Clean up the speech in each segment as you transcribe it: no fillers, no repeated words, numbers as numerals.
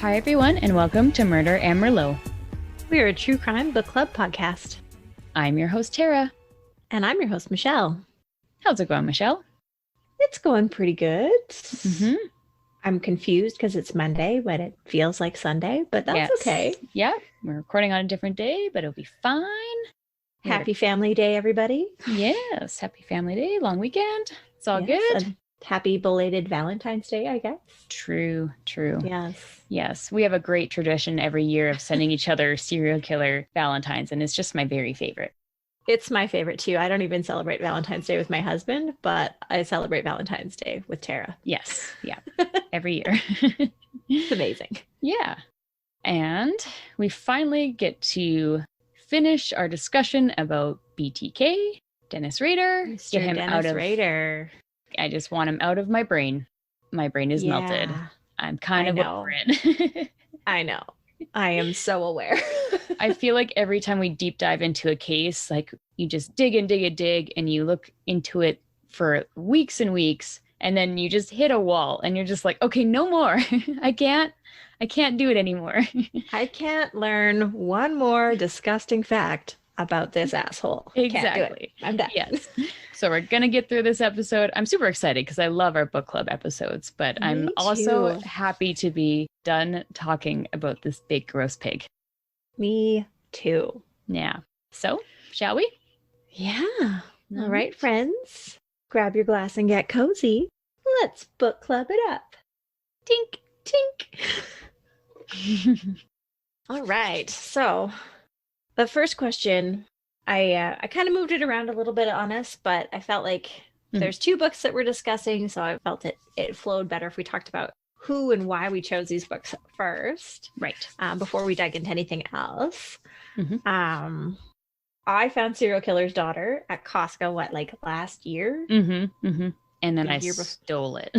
Hi, everyone, and welcome to Murder and Merlot. We are a true crime book club podcast. I'm your host, Tara. And I'm your host, Michelle. How's it going, Michelle? It's going pretty good. Mm-hmm. I'm confused because it's Monday, but it feels like Sunday, but that's okay. Yeah, we're recording on a different day, but it'll be fine. Happy Family Day, everybody. Yes, happy Family Day, long weekend. It's all good. And happy belated Valentine's Day, I guess. True. Yes. We have a great tradition every year of sending each other serial killer Valentines, and it's just my very favorite. It's my favorite too. I don't even celebrate Valentine's Day with my husband, but I celebrate Valentine's Day with Tara. Yes, yeah, every year. It's amazing. Yeah. And we finally get to finish our discussion about BTK, Dennis Rader. Mr. Get him Dennis out of Rader. I just want him out of my brain. My brain is melted. I'm kind of over it. I know. I am so aware. I feel like every time we deep dive into a case, like you just dig and dig, and you look into it for weeks and weeks, and then you just hit a wall, and you're just like, okay, no more. I can't do it anymore. I can't learn one more disgusting fact about this asshole. Exactly. Can't do it. I'm done. Yes. So we're going to get through this episode. I'm super excited because I love our book club episodes, but I'm also happy to be done talking about this big gross pig. Me too. Yeah. So, shall we? Yeah. All right, friends. Grab your glass and get cozy. Let's book club it up. Tink, tink. All right. So, the first question, I kind of moved it around a little bit on us, but I felt like there's two books that we're discussing, so I felt it flowed better if we talked about who and why we chose these books first. Right. Before we dug into anything else. Mm-hmm. I found Serial Killer's Daughter at Costco, last year? Mm-hmm. Mm-hmm. And then I stole it.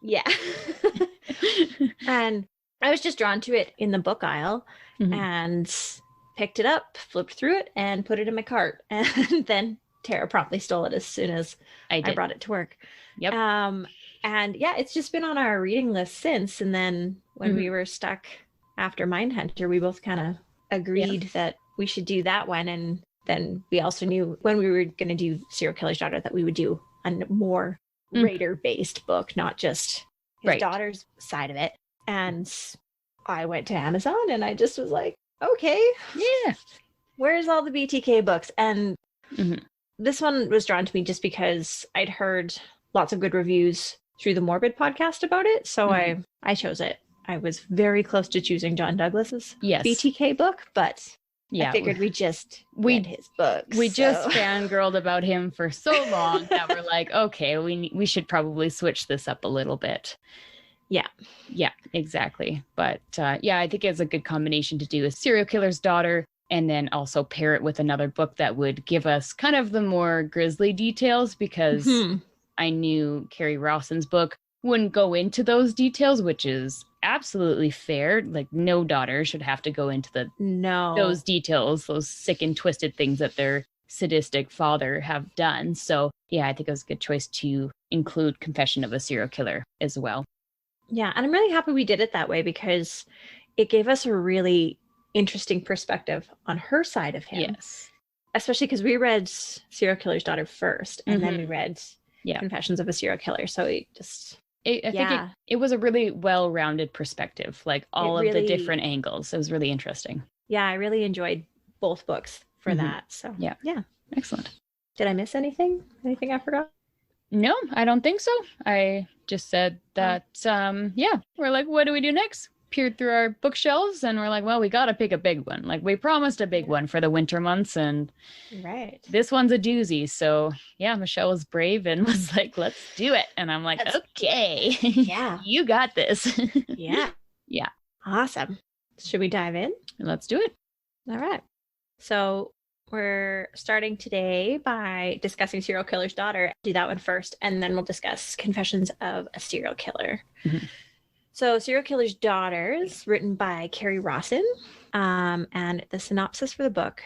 Yeah. And I was just drawn to it in the book aisle and picked it up, flipped through it, and put it in my cart. And then Tara promptly stole it as soon as I brought it to work. Yep. And yeah, it's just been on our reading list since. And then when we were stuck after Mindhunter, we both kind of agreed that we should do that one. And then we also knew when we were going to do Serial Killer's Daughter that we would do a more Raider-based book, not just his daughter's side of it. And I went to Amazon and I just was like, okay, yeah, where's all the BTK books? And this one was drawn to me just because I'd heard lots of good reviews through the Morbid podcast about it. So I chose it. I was very close to choosing John Douglas's BTK book, but I figured we read his books. We just fangirled about him for so long that we're like, okay, we should probably switch this up a little bit. Yeah, exactly. But I think it's a good combination to do a Serial Killer's Daughter and then also pair it with another book that would give us kind of the more grisly details, because I knew Kerri Rawson's book wouldn't go into those details, which is absolutely fair. Like, no daughter should have to go into those details, those sick and twisted things that their sadistic father have done. So yeah, I think it was a good choice to include Confession of a Serial Killer as well. Yeah, and I'm really happy we did it that way because it gave us a really interesting perspective on her side of him. Yes. Especially because we read Serial Killer's Daughter first, and then we read Confessions of a Serial Killer. So I think it was a really well-rounded perspective, like all of the different angles. It was really interesting. Yeah, I really enjoyed both books for that. So yeah. Excellent. Did I miss anything? Anything I forgot? No, I don't think so. I just said that, we're like, what do we do next? Peered through our bookshelves and we're like, well, we got to pick a big one. Like, we promised a big one for the winter months, and this one's a doozy. So yeah, Michelle was brave and was like, let's do it. And I'm like, okay, you got this. Yeah. Awesome. Should we dive in? Let's do it. All right. So we're starting today by discussing Serial Killer's Daughter. Do that one first, and then we'll discuss Confessions of a Serial Killer. So Serial Killer's Daughter is written by Kerri Rawson, and the synopsis for the book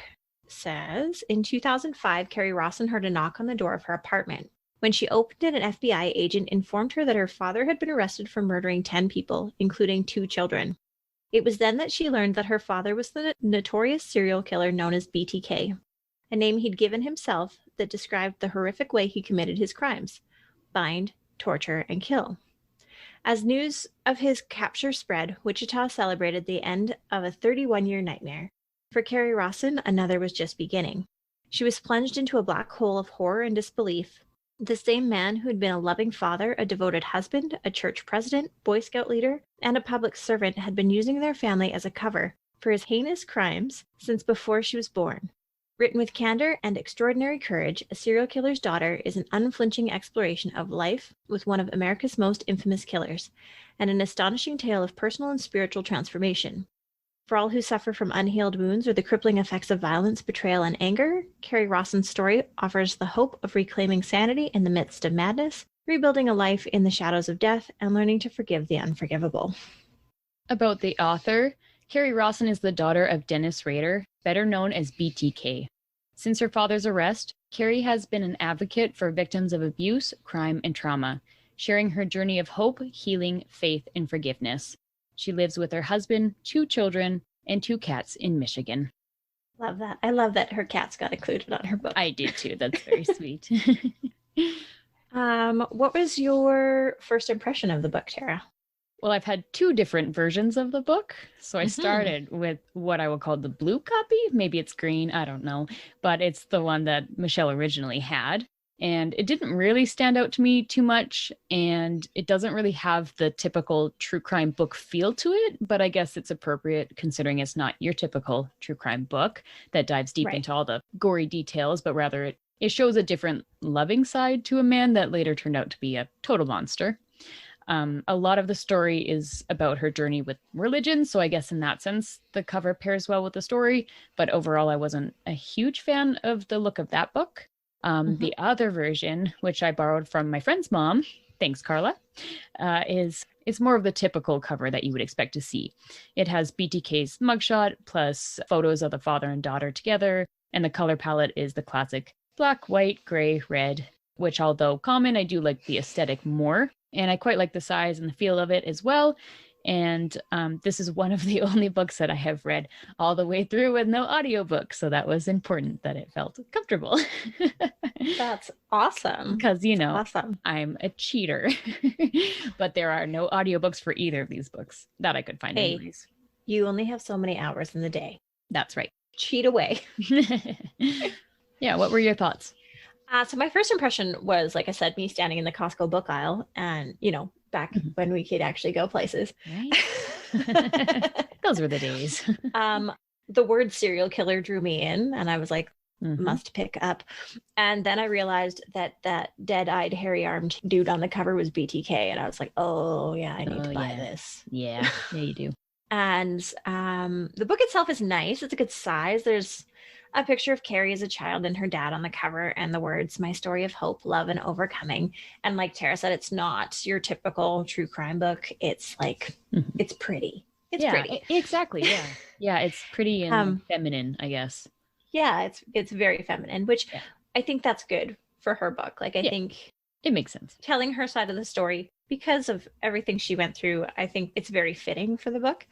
says, in 2005, Kerri Rawson heard a knock on the door of her apartment. When she opened it, an FBI agent informed her that her father had been arrested for murdering 10 people, including 2 children. It was then that she learned that her father was the notorious serial killer known as BTK, a name he'd given himself that described the horrific way he committed his crimes: bind, torture, and kill. As news of his capture spread, Wichita celebrated the end of a 31-year nightmare. For Kerri Rawson, another was just beginning. She was plunged into a black hole of horror and disbelief. The same man who had been a loving father, a devoted husband, a church president, Boy Scout leader, and a public servant had been using their family as a cover for his heinous crimes since before she was born. Written with candor and extraordinary courage, A Serial Killer's Daughter is an unflinching exploration of life with one of America's most infamous killers, and an astonishing tale of personal and spiritual transformation. For all who suffer from unhealed wounds or the crippling effects of violence, betrayal, and anger, Kerri Rawson's story offers the hope of reclaiming sanity in the midst of madness, rebuilding a life in the shadows of death, and learning to forgive the unforgivable. About the author, Kerri Rawson is the daughter of Dennis Rader, better known as BTK. Since her father's arrest, Kerri has been an advocate for victims of abuse, crime, and trauma, sharing her journey of hope, healing, faith, and forgiveness. She lives with her husband, 2 children, and 2 cats in Michigan. Love that. I love that her cats got included on her book. I did too. That's very sweet. What was your first impression of the book, Tara? Well, I've had 2 different versions of the book. So I started with what I will call the blue copy. Maybe it's green. I don't know. But it's the one that Michelle originally had. And it didn't really stand out to me too much. And it doesn't really have the typical true crime book feel to it. But I guess it's appropriate considering it's not your typical true crime book that dives deep into all the gory details, but rather it shows a different loving side to a man that later turned out to be a total monster. A lot of the story is about her journey with religion, so I guess in that sense, the cover pairs well with the story, but overall, I wasn't a huge fan of the look of that book. The other version, which I borrowed from my friend's mom, thanks, Carla, is more of the typical cover that you would expect to see. It has BTK's mugshot, plus photos of the father and daughter together, and the color palette is the classic black, white, gray, red, which although common, I do like the aesthetic more. And I quite like the size and the feel of it as well. And this is one of the only books that I have read all the way through with no audiobook. So that was important that it felt comfortable. That's awesome. Because, you know, awesome. I'm a cheater. But there are no audiobooks for either of these books that I could find anyways. You only have so many hours in the day. That's right. Cheat away. Yeah, what were your thoughts? So my first impression was, like I said, me standing in the Costco book aisle and, you know, back when we could actually go places. Right. Those were the days. The word serial killer drew me in and I was like, must pick up. And then I realized that that dead-eyed, hairy-armed dude on the cover was BTK. And I was like, oh, yeah, I need to buy this. Yeah, you do. And the book itself is nice. It's a good size. There's a picture of Kerri as a child and her dad on the cover and the words, "My story of hope, love, and overcoming." And like Tara said, it's not your typical true crime book. It's like, it's pretty. It's pretty. Exactly. Yeah. Yeah. It's pretty and feminine, I guess. Yeah. It's very feminine, which I think that's good for her book. Like, I think it makes sense. Telling her side of the story because of everything she went through, I think it's very fitting for the book.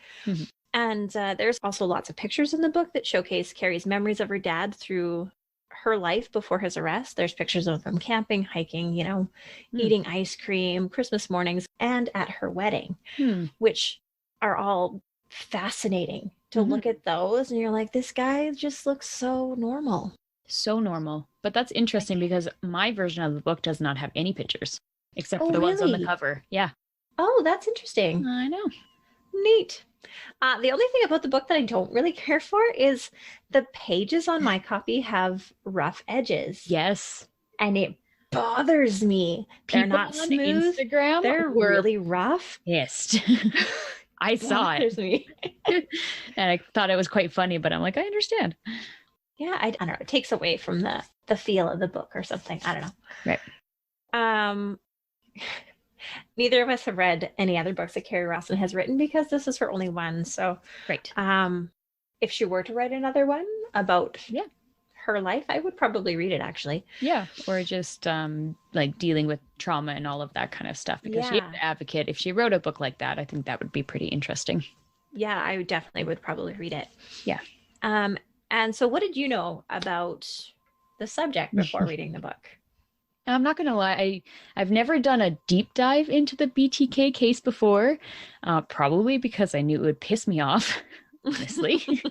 And there's also lots of pictures in the book that showcase Kerri's memories of her dad through her life before his arrest. There's pictures of them camping, hiking, you know, eating ice cream, Christmas mornings, and at her wedding, which are all fascinating to look at those. And you're like, this guy just looks so normal. So normal. But that's interesting because my version of the book does not have any pictures except for the ones on the cover. Yeah. Oh, that's interesting. I know. Neat. The only thing about the book that I don't really care for is the pages on my copy have rough edges. Yes. And it bothers me. They're not smooth. Instagram They're really rough. Yes. I saw it. Me. And I thought it was quite funny, but I'm like, I understand. Yeah, I don't know. It takes away from the feel of the book or something. I don't know. Right. Neither of us have read any other books that Kerri Rawson has written because this is her only one. So, right. If she were to write another one about her life, I would probably read it actually. Yeah. Or just like dealing with trauma and all of that kind of stuff because she is an advocate. If she wrote a book like that, I think that would be pretty interesting. Yeah, I definitely would probably read it. Yeah. And so what did you know about the subject before reading the book? I'm not going to lie. I've never done a deep dive into the BTK case before, probably because I knew it would piss me off, honestly.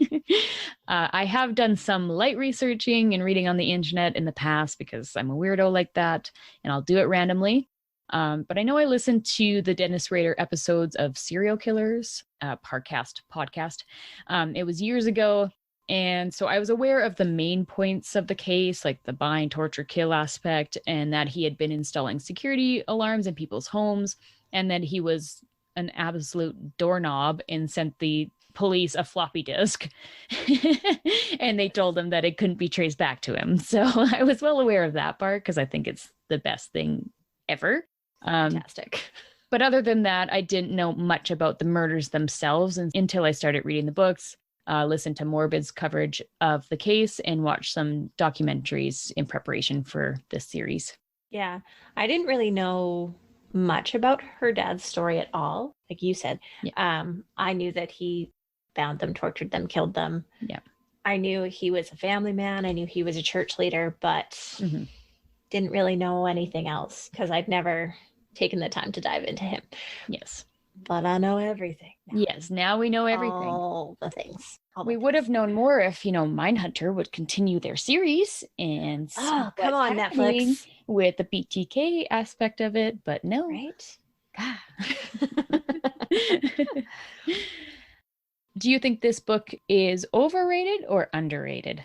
I have done some light researching and reading on the internet in the past because I'm a weirdo like that, and I'll do it randomly. But I know I listened to the Dennis Rader episodes of Serial Killers, podcast. It was years ago. And so I was aware of the main points of the case, like the bind, torture, kill aspect, and that he had been installing security alarms in people's homes, and that he was an absolute doorknob and sent the police a floppy disk. And they told him that it couldn't be traced back to him. So I was well aware of that part because I think it's the best thing ever. Fantastic. But other than that, I didn't know much about the murders themselves until I started reading the books. Listen to Morbid's coverage of the case and watch some documentaries in preparation for this series. Yeah, I didn't really know much about her dad's story at all. Like you said, I knew that he bound them, tortured them, killed them. Yeah. I knew he was a family man. I knew he was a church leader, but didn't really know anything else because I'd never taken the time to dive into him. Yes. But I know everything now. Yes, now we know everything. All the things. We would have known more if, Mindhunter would continue their series and come on, Netflix. With the BTK aspect of it, but no. Right? Do you think this book is overrated or underrated?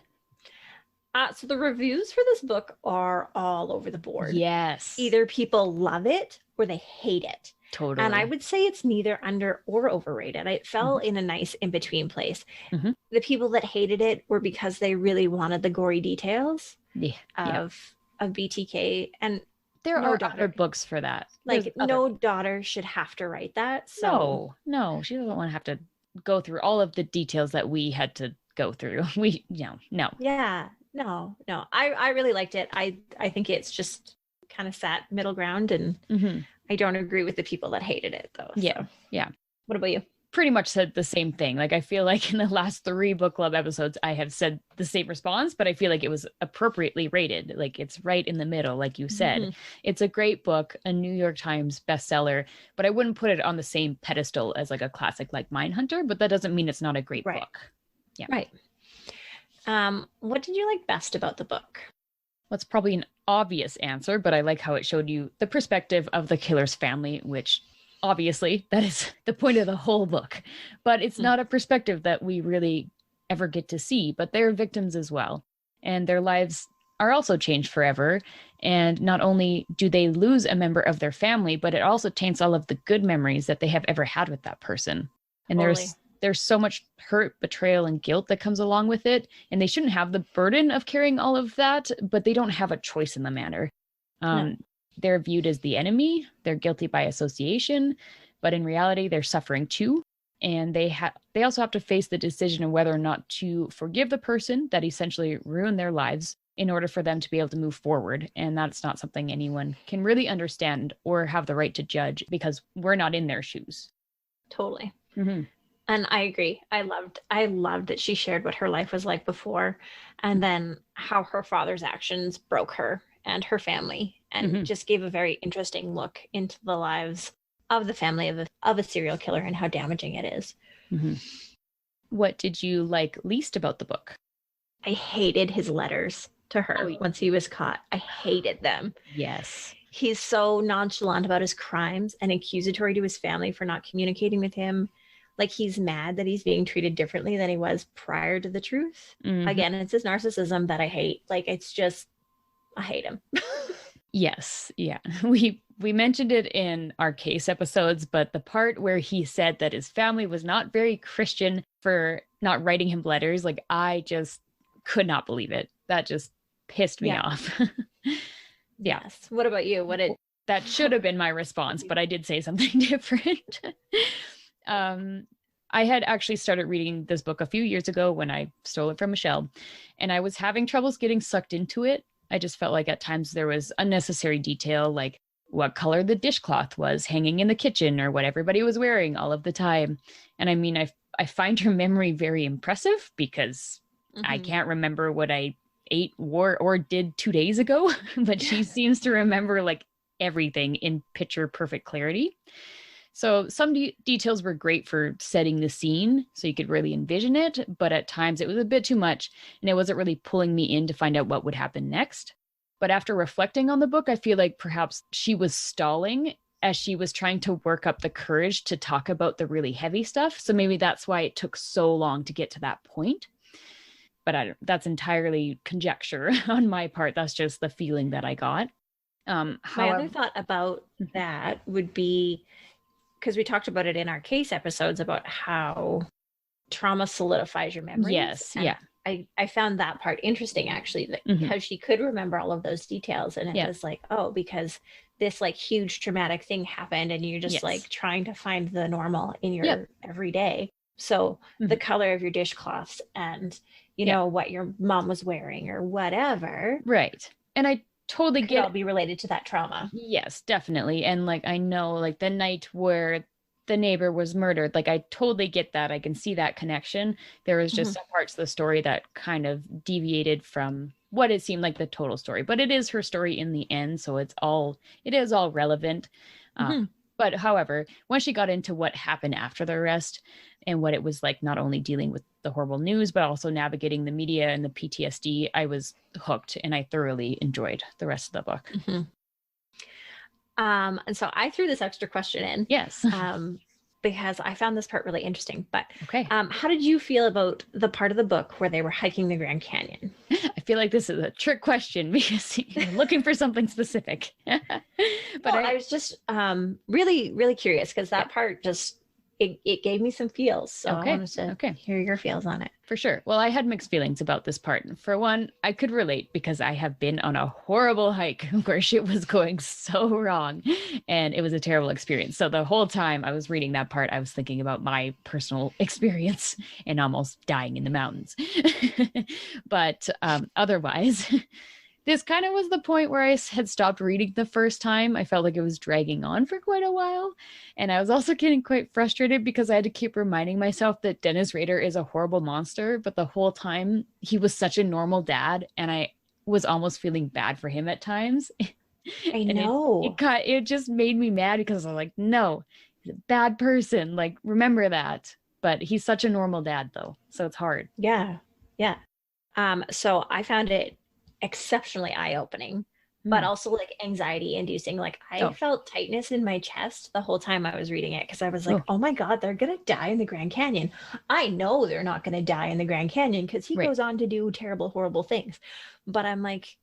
So the reviews for this book are all over the board. Yes. Either people love it or they hate it. Totally. And I would say it's neither under or overrated. It fell in a nice in-between place. The people that hated it were because they really wanted the gory details of BTK. And there are other books for that. Like no daughter should have to write that. So no, she doesn't want to have to go through all of the details that we had to go through. No. Yeah, no. I really liked it. I think it's just kind of sat middle ground, and I don't agree with the people that hated it though. Yeah. What about you? Pretty much said the same thing. Like I feel like in the last 3 book club episodes, I have said the same response, but I feel like it was appropriately rated. Like it's right in the middle, like you said. It's a great book, a New York Times bestseller, but I wouldn't put it on the same pedestal as like a classic like Mindhunter, but that doesn't mean it's not a great book. Yeah. Right. What did you like best about the book? Well, it's probably an obvious answer, but I like how it showed you the perspective of the killer's family, which obviously that is the point of the whole book. But it's not a perspective that we really ever get to see, but they're victims as well. And their lives are also changed forever. And not only do they lose a member of their family, but it also taints all of the good memories that they have ever had with that person. And there's so much hurt, betrayal, and guilt that comes along with it. And they shouldn't have the burden of carrying all of that, but they don't have a choice in the matter. They're viewed as the enemy. They're guilty by association, but in reality, they're suffering too. And they also have to face the decision of whether or not to forgive the person that essentially ruined their lives in order for them to be able to move forward. And that's not something anyone can really understand or have the right to judge because we're not in their shoes. Totally. And I agree. I loved that she shared what her life was like before, and then how her father's actions broke her and her family, and just gave a very interesting look into the lives of the family of a serial killer and how damaging it is. What did you like least about the book? I hated his letters to her once he was caught. I hated them. Yes. He's so nonchalant about his crimes and accusatory to his family for not communicating with him. Like he's mad that he's being treated differently than he was prior to the truth. Again, it's his narcissism that I hate. Like it's just, I hate him. Yes. Yeah. We mentioned it in our case episodes, but the part where he said that his family was not very Christian for not writing him letters, like I just could not believe it. That just pissed me off. Yes. What about you? That should have been my response, but I did say something different. I had actually started reading this book a few years ago when I stole it from Michelle, and I was having troubles getting sucked into it. I just felt like at times there was unnecessary detail, like what color the dishcloth was hanging in the kitchen or what everybody was wearing all of the time. And I mean, I find her memory very impressive because I can't remember what I ate or did 2 days ago, but she seems to remember like everything in picture perfect clarity. So some details were great for setting the scene so you could really envision it, but at times it was a bit too much and it wasn't really pulling me in to find out what would happen next. But after reflecting on the book, I feel like perhaps she was stalling as she was trying to work up the courage to talk about the really heavy stuff. So maybe that's why it took so long to get to that point. But that's entirely conjecture on my part. That's just the feeling that I got. My other thought about that would be, because we talked about it in our case episodes about how trauma solidifies your memories. Yes, and yeah. I found that part interesting, actually, because she could remember all of those details. And it was like, oh, because this like huge traumatic thing happened and you're just like trying to find the normal in your everyday. So the color of your dishcloths and, you know, what your mom was wearing or whatever. Right. And I totally get all be related to that trauma. Yes, definitely. And like, I know like the night where the neighbor was murdered, like I totally get that. I can see that connection. There was just some parts of the story that kind of deviated from what it seemed like the total story, but it is her story in the end. So it is all relevant. But however, when she got into what happened after the arrest and what it was like, not only dealing with the horrible news, but also navigating the media and the PTSD, I was hooked and I thoroughly enjoyed the rest of the book. And so I threw this extra question in. Yes. Because I found this part really interesting. But okay. How did you feel about the part of the book where they were hiking the Grand Canyon? I feel like this is a trick question because you're looking for something specific. But I was just really, really curious because that part just, it gave me some feels. So I wanted to hear your feels on it. For sure. Well, I had mixed feelings about this part. For one, I could relate because I have been on a horrible hike where shit was going so wrong and it was a terrible experience. So the whole time I was reading that part, I was thinking about my personal experience and almost dying in the mountains. But otherwise, this kind of was the point where I had stopped reading the first time. I felt like it was dragging on for quite a while. And I was also getting quite frustrated because I had to keep reminding myself that Dennis Rader is a horrible monster. But the whole time he was such a normal dad. And I was almost feeling bad for him at times. I know. It just made me mad because I was like, no, he's a bad person. Like, remember that. But he's such a normal dad though. So it's hard. Yeah. Yeah. So I found it exceptionally eye-opening, but also like anxiety inducing. Like I felt tightness in my chest the whole time I was reading it because I was like, oh my God, they're gonna die in the Grand Canyon. I know they're not gonna die in the Grand Canyon because he goes on to do terrible, horrible things. But I'm like,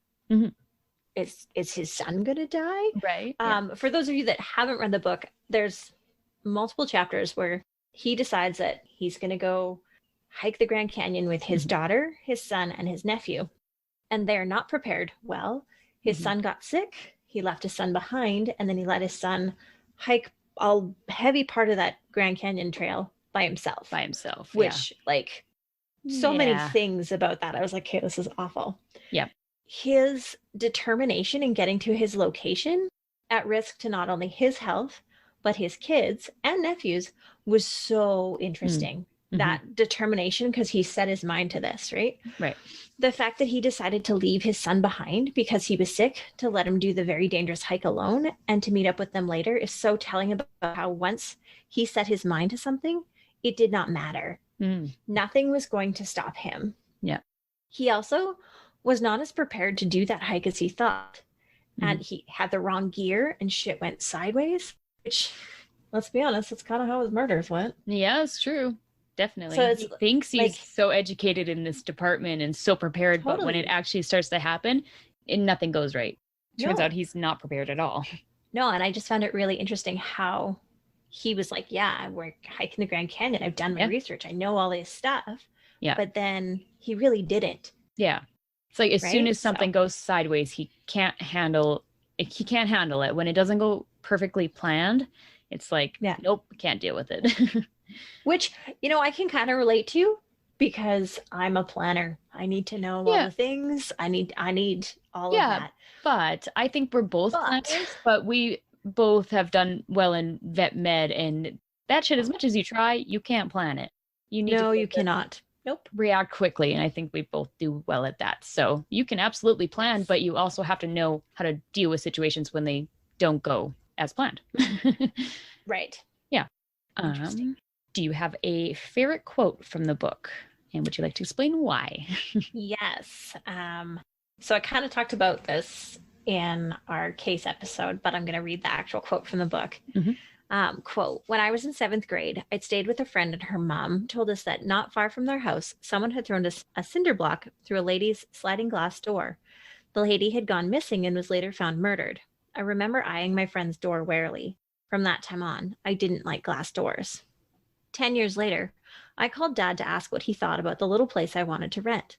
is his son gonna die? Right. For those of you that haven't read the book, there's multiple chapters where he decides that he's gonna go hike the Grand Canyon with his daughter, his son, and his nephew. And they're not prepared well. His son got sick. He left his son behind. And then he let his son hike a heavy part of that Grand Canyon trail by himself. Which, like, so many things about that. I was like, okay, this is awful. Yeah. His determination in getting to his location at risk to not only his health, but his kids and nephews was so interesting. That determination, because he set his mind to this, right? Right. The fact that he decided to leave his son behind because he was sick, to let him do the very dangerous hike alone and to meet up with them later is so telling about how once he set his mind to something, it did not matter. Nothing was going to stop him. Yeah. He also was not as prepared to do that hike as he thought. And he had the wrong gear and shit went sideways, which, let's be honest, that's kind of how his murders went. Yeah, it's true. Definitely. So he thinks he's like, so educated in this department and so prepared, but when it actually starts to happen, nothing goes right. Turns out he's not prepared at all. No, and I just found it really interesting how he was like, yeah, we're hiking the Grand Canyon. I've done my research. I know all this stuff. Yeah. But then he really didn't. Yeah. It's like as soon as something goes sideways, he can't handle it. When it doesn't go perfectly planned, it's like, nope, can't deal with it. Which, you know, I can kind of relate to because I'm a planner. I need to know all the things. I need all of that. But I think we're both planners, but we both have done well in vet med, and that shit, as much as you try, you can't plan it. You need No, to you cannot. Nope. react quickly. And I think we both do well at that. So you can absolutely plan, but you also have to know how to deal with situations when they don't go as planned. Right. Yeah. Interesting. Do you have a favorite quote from the book? And would you like to explain why? Yes. So I kind of talked about this in our case episode, but I'm going to read the actual quote from the book. Quote, when I was in 7th grade, I'd stayed with a friend and her mom told us that not far from their house, someone had thrown a cinder block through a lady's sliding glass door. The lady had gone missing and was later found murdered. I remember eyeing my friend's door warily. From that time on, I didn't like glass doors. 10 years later, I called Dad to ask what he thought about the little place I wanted to rent.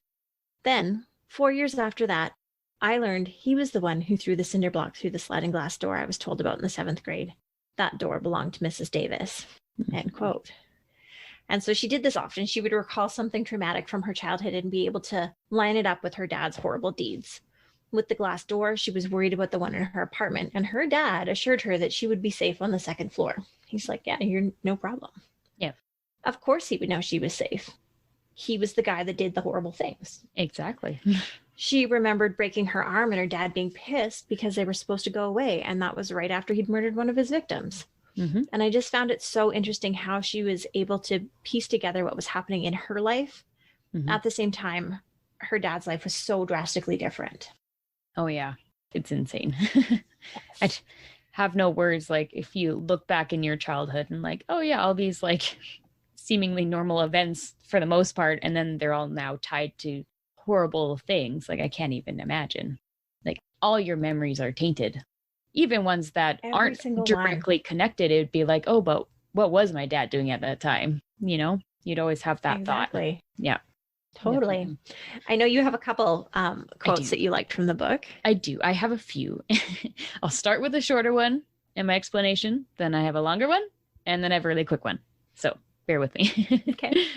Then, 4 years after that, I learned he was the one who threw the cinder block through the sliding glass door I was told about in the 7th grade. That door belonged to Mrs. Davis. End quote. And so she did this often. She would recall something traumatic from her childhood and be able to line it up with her dad's horrible deeds. With the glass door, she was worried about the one in her apartment, and her dad assured her that she would be safe on the 2nd floor. He's like, yeah, you're no problem. Yeah. Of course he would know she was safe. He was the guy that did the horrible things. Exactly. She remembered breaking her arm and her dad being pissed because they were supposed to go away. And that was right after he'd murdered one of his victims. And I just found it so interesting how she was able to piece together what was happening in her life. At the same time, her dad's life was so drastically different. Oh, yeah. It's insane. I have no words. Like, if you look back in your childhood and like, oh, yeah, all these like seemingly normal events for the most part, and then they're all now tied to horrible things. Like, I can't even imagine. Like, all your memories are tainted. Even ones that aren't directly connected. It would be like, oh, but what was my dad doing at that time? You know, you'd always have that thought. Yeah. Totally. Definitely. I know you have a couple quotes that you liked from the book. I do. I have a few. I'll start with a shorter one in my explanation. Then I have a longer one. And then I have a really quick one. So bear with me. Okay.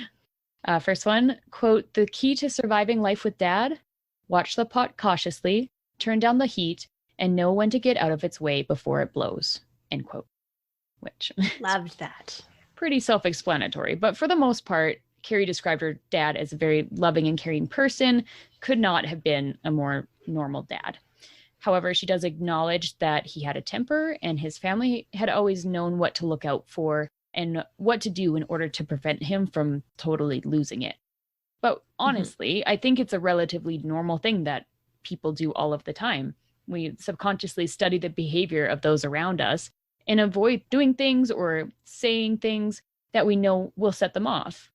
First one, quote, the key to surviving life with Dad, watch the pot cautiously, turn down the heat, and know when to get out of its way before it blows, end quote. Which loved that. Pretty self-explanatory. But for the most part, Kerri described her dad as a very loving and caring person, could not have been a more normal dad. However, she does acknowledge that he had a temper and his family had always known what to look out for and what to do in order to prevent him from totally losing it. But honestly, I think it's a relatively normal thing that people do all of the time. We subconsciously study the behavior of those around us and avoid doing things or saying things that we know will set them off.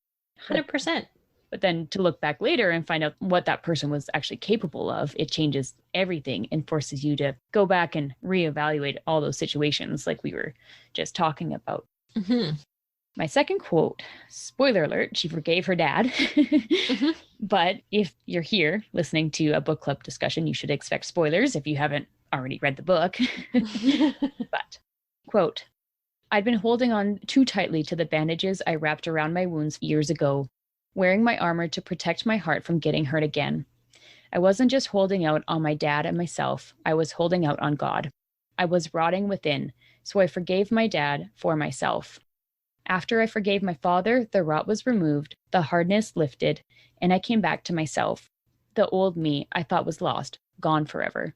100%. But then to look back later and find out what that person was actually capable of, it changes everything and forces you to go back and reevaluate all those situations like we were just talking about. My second quote, spoiler alert, she forgave her dad. But if you're here listening to a book club discussion, you should expect spoilers if you haven't already read the book. But, quote, I'd been holding on too tightly to the bandages I wrapped around my wounds years ago, wearing my armor to protect my heart from getting hurt again. I wasn't just holding out on my dad and myself, I was holding out on God. I was rotting within, so I forgave my dad for myself. After I forgave my father, the rot was removed, the hardness lifted, and I came back to myself. The old me I thought was lost, gone forever.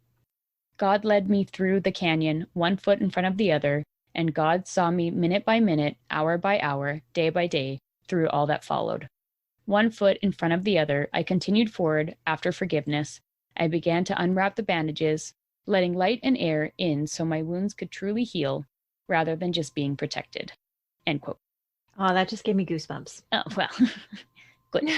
God led me through the canyon, one foot in front of the other, and God saw me minute by minute, hour by hour, day by day, through all that followed. One foot in front of the other, I continued forward after forgiveness. I began to unwrap the bandages, letting light and air in so my wounds could truly heal, rather than just being protected. End quote. Oh, that just gave me goosebumps. Oh, well, good.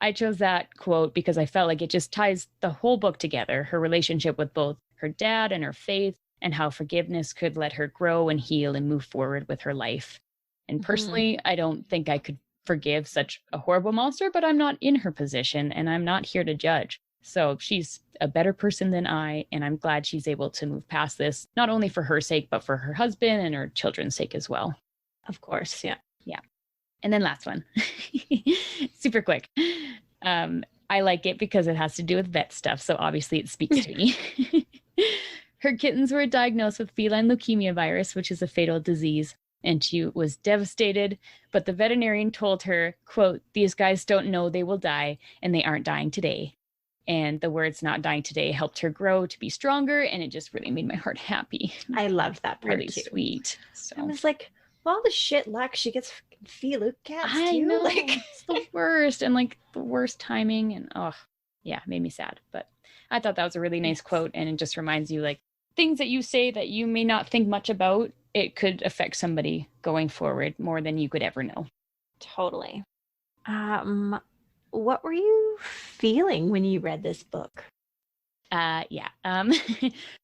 I chose that quote because I felt like it just ties the whole book together, her relationship with both her dad and her faith, and how forgiveness could let her grow and heal and move forward with her life. And personally, I don't think I could forgive such a horrible monster, but I'm not in her position and I'm not here to judge. So she's a better person than I, and I'm glad she's able to move past this, not only for her sake, but for her husband and her children's sake as well. Of course, yeah. Yeah. And then last one, super quick. I like it because it has to do with vet stuff, so obviously it speaks to me. Her kittens were diagnosed with feline leukemia virus, which is a fatal disease. and she was devastated. But the veterinarian told her, quote, "These guys don't know they will die, and they aren't dying today." And the words "not dying today" helped her grow to be stronger, and it just really made my heart happy. I loved that part really too. Sweet. So I was like, well, all the shit luck she gets Luke cats too. I know, like it's the worst, and like the worst timing, and it made me sad. But I thought that was a really nice quote, and it just reminds you, like, things that you say that you may not think much about, it could affect somebody going forward more than you could ever know. Totally. What were you feeling when you read this book?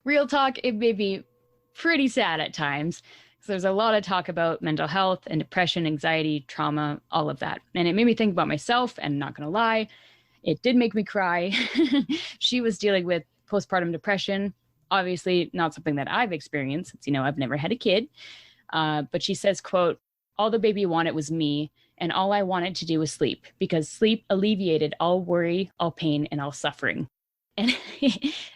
Real talk, it made me pretty sad at times. So there's a lot of talk about mental health and depression, anxiety, trauma, all of that. And it made me think about myself, and not going to lie, it did make me cry. She was dealing with postpartum depression. Obviously not something that I've experienced, since, I've never had a kid. But she says, quote, "All the baby wanted was me, and all I wanted to do was sleep, because sleep alleviated all worry, all pain, and all suffering." And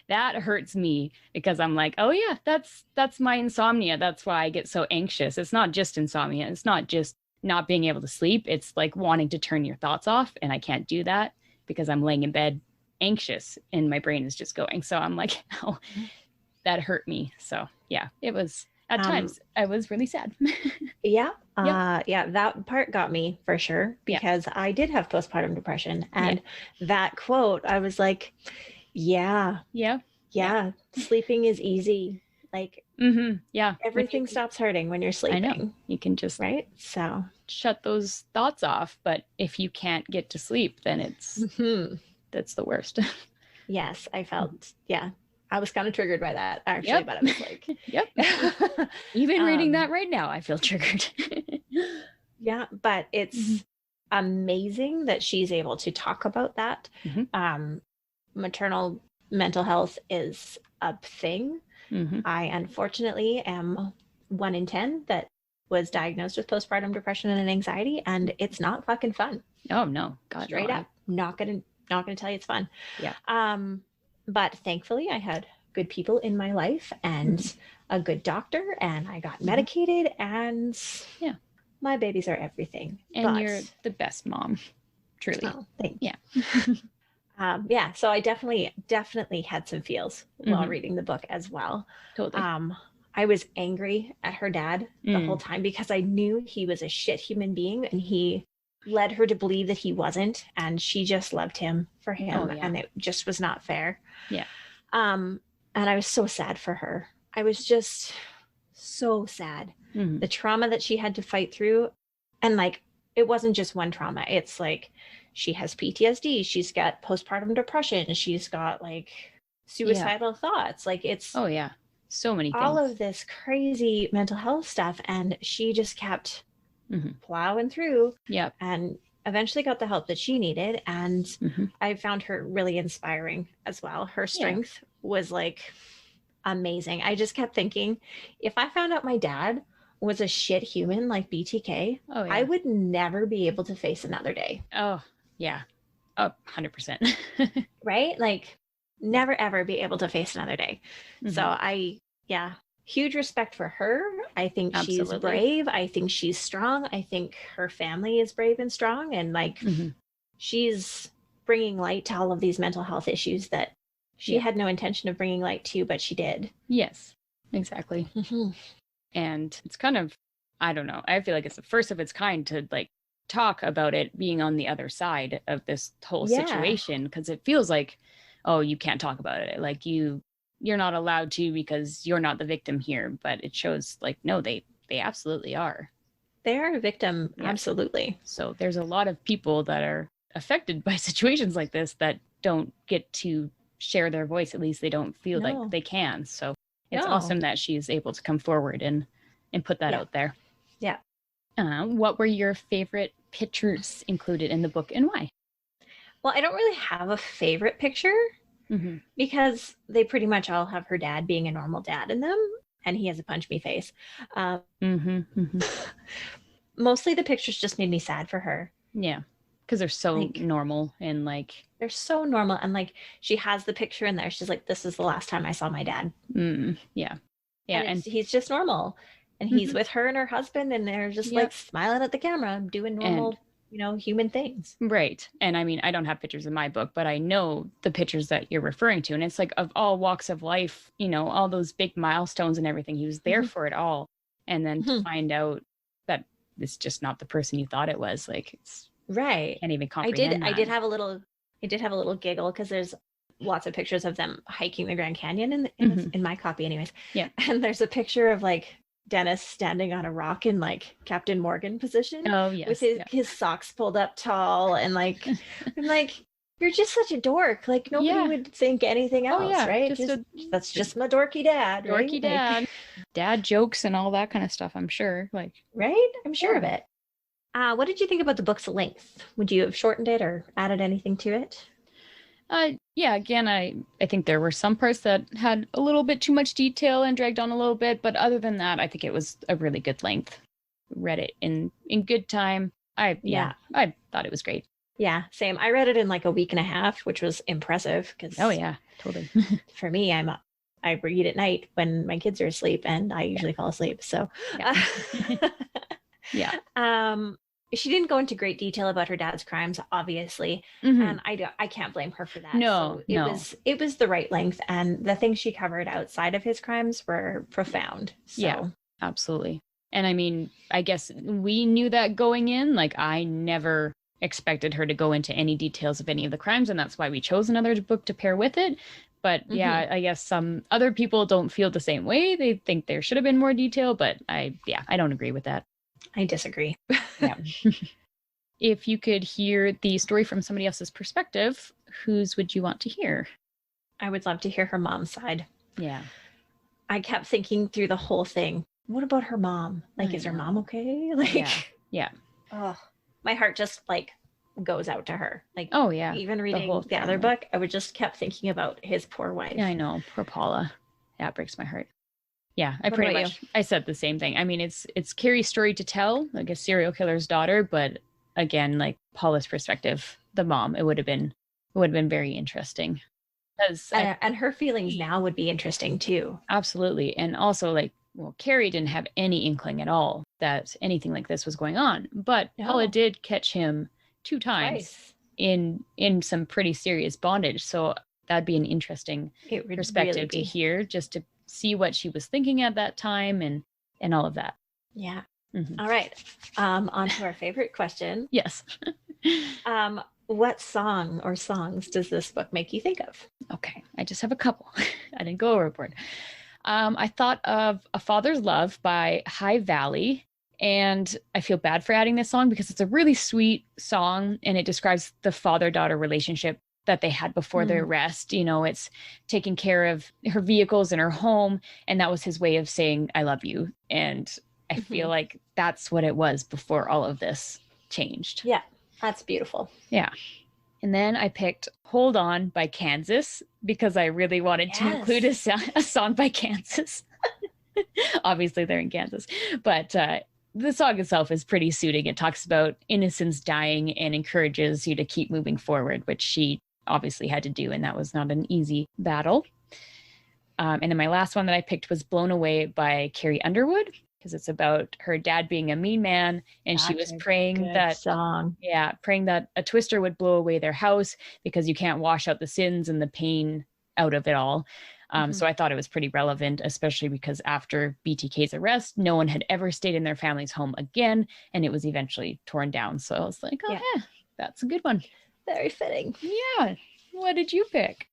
that hurts me, because I'm like, oh yeah, that's my insomnia. That's why I get so anxious. It's not just insomnia. It's not just not being able to sleep. It's like wanting to turn your thoughts off. And I can't do that because I'm laying in bed anxious and my brain is just going. So I'm like, oh, that hurt me. So yeah, it was at times I was really sad. Yeah. That part got me for sure, because I did have postpartum depression, and that quote, I was like, yeah, sleeping is easy. Like, everything stops hurting when you're sleeping. I know. You can just so shut those thoughts off. But if you can't get to sleep, then it's that's the worst. Yes, I felt I was kind of triggered by that, actually, but I was like, Even reading that right now, I feel triggered. Yeah, but it's amazing that she's able to talk about that. Maternal mental health is a thing. I unfortunately am 1 in 10 that was diagnosed with postpartum depression and anxiety, and it's not fucking fun. Oh no, God, straight up, not gonna tell you it's fun. Yeah. But thankfully, I had good people in my life and a good doctor, and I got medicated, and my babies are everything. And you're the best mom, truly. Oh, thank you. Yeah. So I definitely had some feels while reading the book as well. Totally. I was angry at her dad the whole time, because I knew he was a shit human being, and he led her to believe that he wasn't, and she just loved him for him, and it just was not fair. Yeah. And I was so sad for her. I was just so sad. The trauma that she had to fight through, and like, it wasn't just one trauma. It's like, she has PTSD, she's got postpartum depression, she's got like suicidal thoughts. Like, it's so many things. All of this crazy mental health stuff, and she just kept plowing through. And eventually got the help that she needed, and I found her really inspiring as well. Her strength was like amazing. I just kept thinking, if I found out my dad was a shit human like BTK, I would never be able to face another day. Oh yeah. Oh, 100%. Right? Like, never ever be able to face another day. So huge respect for her. I think she's brave. I think she's strong. I think her family is brave and strong. And like, she's bringing light to all of these mental health issues that she had no intention of bringing light to, but she did. Yes, exactly. And it's kind of, I don't know, I feel like it's the first of its kind to like talk about it being on the other side of this whole situation, because it feels like, oh, you can't talk about it. Like, you're not allowed to because you're not the victim here. But it shows like, no, they absolutely are. They are a victim. Absolutely. So there's a lot of people that are affected by situations like this that don't get to share their voice. At least they don't feel like they can. So it's awesome that she's able to come forward and put that out there. Yeah. What were your favorite pictures included in the book, and why? Well, I don't really have a favorite picture, because they pretty much all have her dad being a normal dad in them, and he has a punch me face. Mostly the pictures just made me sad for her. Yeah. Because they're so like, normal, and like, they're so normal. And like, she has the picture in there. She's like, this is the last time I saw my dad. Yeah. And he's just normal. and he's with her and her husband, and they're just like smiling at the camera, doing normal, human things. Right. And I mean, I don't have pictures in my book, but I know the pictures that you're referring to. And it's like of all walks of life, all those big milestones and everything. He was there for it all. And then to find out that it's just not the person you thought it was, like, it's right. Can't even comprehend. I did have a little giggle because there's lots of pictures of them hiking the Grand Canyon in my copy anyways. Yeah. And there's a picture of like Dennis standing on a rock in like Captain Morgan position. Oh yes. With his socks pulled up tall, and like I'm like, you're just such a dork. Like nobody would think anything else, right? That's just my dorky dad, right? Dorky dad. Dad jokes and all that kind of stuff, I'm sure. Like, right? I'm sure of it. What did you think about the book's length? Would you have shortened it or added anything to it? Yeah, again, I think there were some parts that had a little bit too much detail and dragged on a little bit, but other than that, I think it was a really good length. Read it in good time. I thought it was great. Yeah, same. I read it in like a week and a half, which was impressive because totally. For me, I read at night when my kids are asleep, and I usually fall asleep. So yeah. She didn't go into great detail about her dad's crimes, obviously, and I can't blame her for that. No, it was the right length, and the things she covered outside of his crimes were profound. So. Yeah, absolutely. And I mean, I guess we knew that going in. Like, I never expected her to go into any details of any of the crimes, and that's why we chose another book to pair with it. But yeah, I guess some other people don't feel the same way. They think there should have been more detail, but I don't agree with that. I disagree. Yeah. If you could hear the story from somebody else's perspective, whose would you want to hear? I would love to hear her mom's side. Yeah. I kept thinking through the whole thing. What about her mom? Like, is her mom okay? Like, yeah. Oh, my heart just like goes out to her. Like, oh yeah. Even reading the other book, I would just kept thinking about his poor wife. Yeah, I know. Poor Paula. Yeah, it breaks my heart. Yeah, I said the same thing. I mean, it's Kerri's story to tell, like a serial killer's daughter, but again, like Paula's perspective, the mom, it would have been very interesting. And her feelings now would be interesting too. Absolutely. And also, like, well, Kerri didn't have any inkling at all that anything like this was going on, but Paula did catch him 2 times in some pretty serious bondage. So that'd be an interesting perspective to hear, just to see what she was thinking at that time and all of that. Yeah. All right. On to our favorite question. Yes. What song or songs does this book make you think of? Okay. I just have a couple. I didn't go overboard. I thought of A Father's Love by High Valley. And I feel bad for adding this song because it's a really sweet song, and it describes the father-daughter relationship that they had before their arrest. It's taking care of her vehicles and her home, and that was his way of saying, I love you. And I feel like that's what it was before all of this changed. Yeah, that's beautiful. Yeah. And then I picked Hold On by Kansas because I really wanted to include a song by Kansas. Obviously, they're in Kansas. But the song itself is pretty soothing. It talks about innocence dying and encourages you to keep moving forward, which she obviously had to do, and that was not an easy battle. And then my last one that I picked was Blown Away by Carrie Underwood, because it's about her dad being a mean man, and she was praying that a twister would blow away their house because you can't wash out the sins and the pain out of it all. So I thought it was pretty relevant, especially because after BTK's arrest, no one had ever stayed in their family's home again, and it was eventually torn down. So I was like, yeah, that's a good one. Very fitting. Yeah. What did you pick?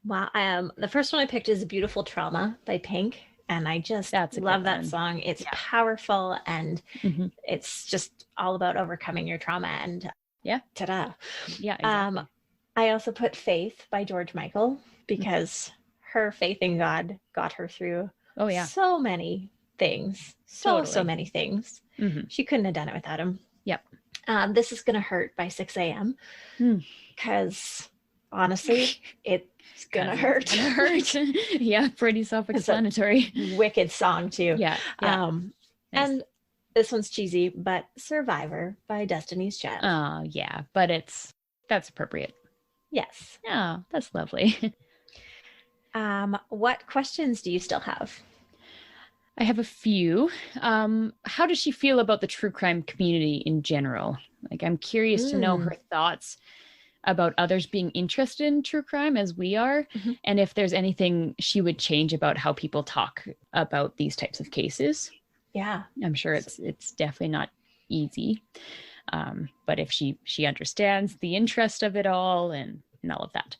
Wow. The first one I picked is Beautiful Trauma by Tink. And I just love that song. It's powerful, and it's just all about overcoming your trauma. And ta-da. Yeah, exactly. I also put Faith by George Michael because her faith in God got her through so many things. So many things. She couldn't have done it without him. Yep. This Is Gonna Hurt by 6 a.m. because honestly, it's gonna hurt. It's gonna hurt. Yeah, pretty self-explanatory. Wicked song too. Yeah. Nice. And this one's cheesy, but Survivor by Destiny's Child. Oh yeah, but that's appropriate. Yes. Yeah, that's lovely. What questions do you still have? I have a few. How does she feel about the true crime community in general? Like, I'm curious to know her thoughts about others being interested in true crime as we are, and if there's anything she would change about how people talk about these types of cases. Yeah. I'm sure it's definitely not easy. But if she understands the interest of it all and all of that.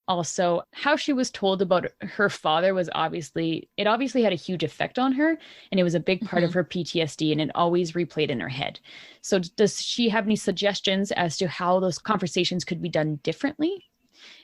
Also, how she was told about her father was obviously had a huge effect on her, and it was a big part of her PTSD, and it always replayed in her head. So does she have any suggestions as to how those conversations could be done differently?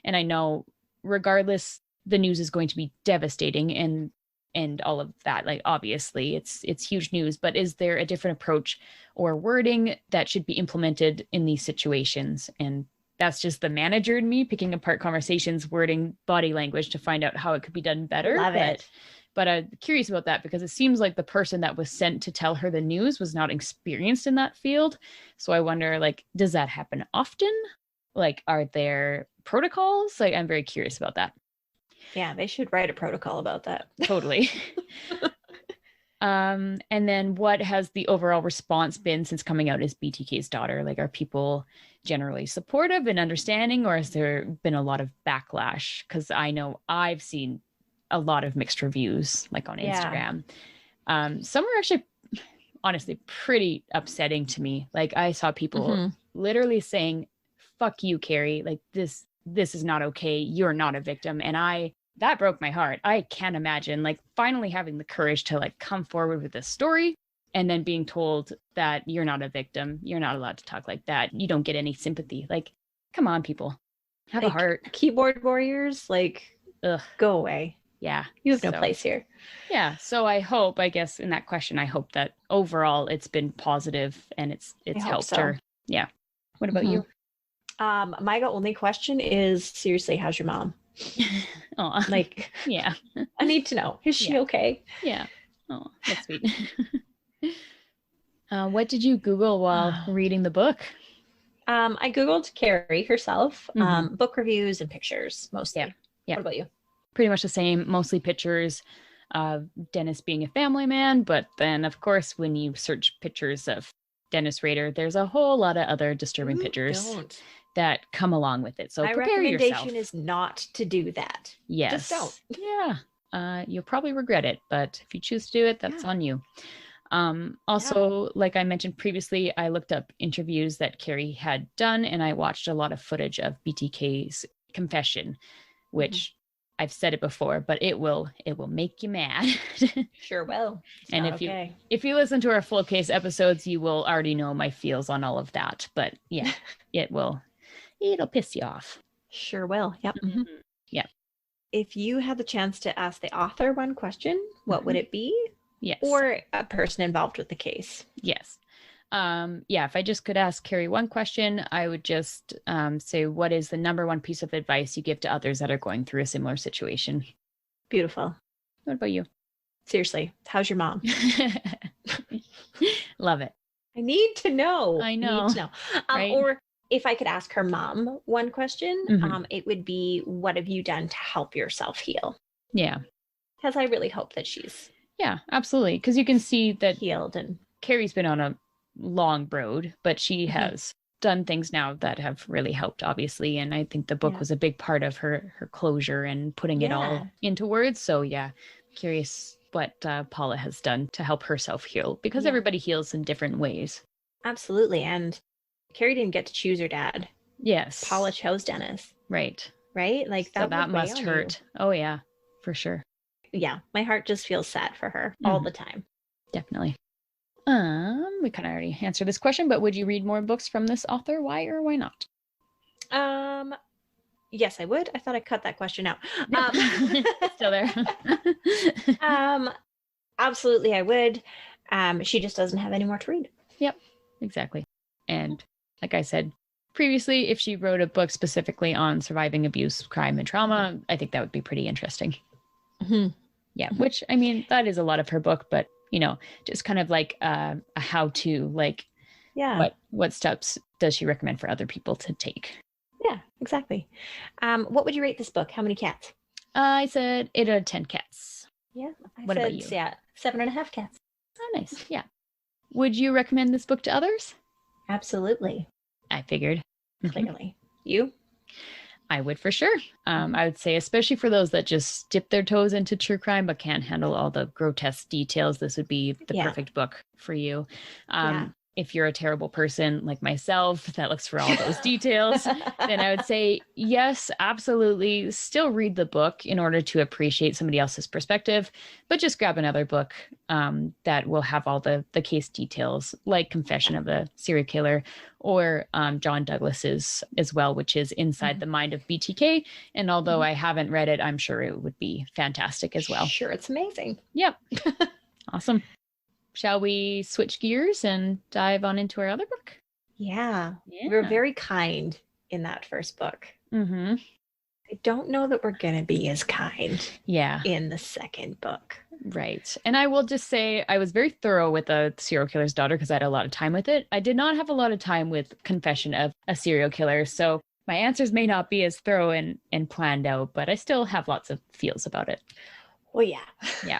And I know regardless, the news is going to be devastating and all of that. Like, obviously it's huge news, but is there a different approach or wording that should be implemented in these situations? And that's just the manager in me picking apart conversations, wording, body language to find out how it could be done better. Love it. But I'm curious about that because it seems like the person that was sent to tell her the news was not experienced in that field. So I wonder, like, does that happen often? Like, are there protocols? Like, I'm very curious about that. Yeah, they should write a protocol about that. Totally. And then what has the overall response been since coming out as BTK's daughter? Like, are people generally supportive and understanding, or has there been a lot of backlash? Because I know I've seen a lot of mixed reviews, like on Instagram. Some are actually honestly pretty upsetting to me. Like, I saw people literally saying, fuck you, Kerri. Like, this is not okay. You're not a victim. And that broke my heart. I can't imagine, like, finally having the courage to, like, come forward with this story and then being told that you're not a victim. You're not allowed to talk like that. You don't get any sympathy. Like, come on, people. Have a heart. Keyboard warriors, like, go away. Yeah. You have no place here. Yeah. So I guess in that question, I hope that overall it's been positive and it's helped her. Yeah. What about you? My only question is, seriously, how's your mom? Like, yeah, I need to know. Is she okay? Yeah. Oh, that's sweet. What did you Google while reading the book? I Googled Kerri herself, book reviews and pictures mostly. Yeah. What about you? Pretty much the same, mostly pictures of Dennis being a family man. But then, of course, when you search pictures of Dennis Rader, there's a whole lot of other disturbing pictures that come along with it. So my prepare yourself. My recommendation is not to do that. Yes. Just don't. Yeah. You'll probably regret it, but if you choose to do it, that's on you. Also, like I mentioned previously, I looked up interviews that Kerri had done, and I watched a lot of footage of BTK's confession, which I've said it before, but it will make you mad. Sure will. And if you listen to our full case episodes, you will already know my feels on all of that. But yeah, it'll piss you off. Sure will. Yep. Yeah. If you had the chance to ask the author one question, what would it be? Yes. Or a person involved with the case? Yes. If I just could ask Kerri one question, I would just say, what is the number one piece of advice you give to others that are going through a similar situation? Beautiful. What about you? Seriously, how's your mom? Love it. I need to know. I know. Need to know. Right? Or if I could ask her mom one question, it would be, what have you done to help yourself heal? Yeah. Because I really hope that she's absolutely. Because you can see that healed, and Kerri's been on a long road, but she has done things now that have really helped, obviously. And I think the book was a big part of her closure and putting it all into words. So curious what Paula has done to help herself heal, because everybody heals in different ways. Absolutely. And Kerri didn't get to choose her dad. Yes. Paula chose Dennis. Right. Like that must hurt. Oh yeah, for sure. Yeah. My heart just feels sad for her all the time. Definitely. We kind of already answered this question, but would you read more books from this author? Why or why not? Yes, I would. I thought I cut that question out. Still there. Absolutely, I would. She just doesn't have any more to read. Yep, exactly. And like I said previously, if she wrote a book specifically on surviving abuse, crime, and trauma, I think that would be pretty interesting. Yeah, which, I mean, that is a lot of her book, but just kind of like a how-to, like, what steps does she recommend for other people to take? Yeah, exactly. What would you rate this book? How many cats? I said 8 out of 10 cats. Yeah. What about you? Yeah, 7.5 cats. Oh, nice. Yeah. Would you recommend this book to others? Absolutely. I figured. Clearly. You? I would for sure. I would say, especially for those that just dip their toes into true crime but can't handle all the grotesque details, this would be the perfect book for you. If you're a terrible person like myself that looks for all those details, then I would say, yes, absolutely. Still read the book in order to appreciate somebody else's perspective, but just grab another book that will have all the case details, like Confession of a Serial Killer or John Douglas's as well, which is Inside the Mind of BTK. And although I haven't read it, I'm sure it would be fantastic as well. Sure, it's amazing. Yep. Awesome. Shall we switch gears and dive on into our other book? Yeah. We're very kind in that first book. Mm-hmm. I don't know that we're going to be as kind in the second book. Right. And I will just say I was very thorough with A Serial Killer's Daughter because I had a lot of time with it. I did not have a lot of time with Confession of a Serial Killer. So my answers may not be as thorough and planned out, but I still have lots of feels about it. Well, yeah. Yeah.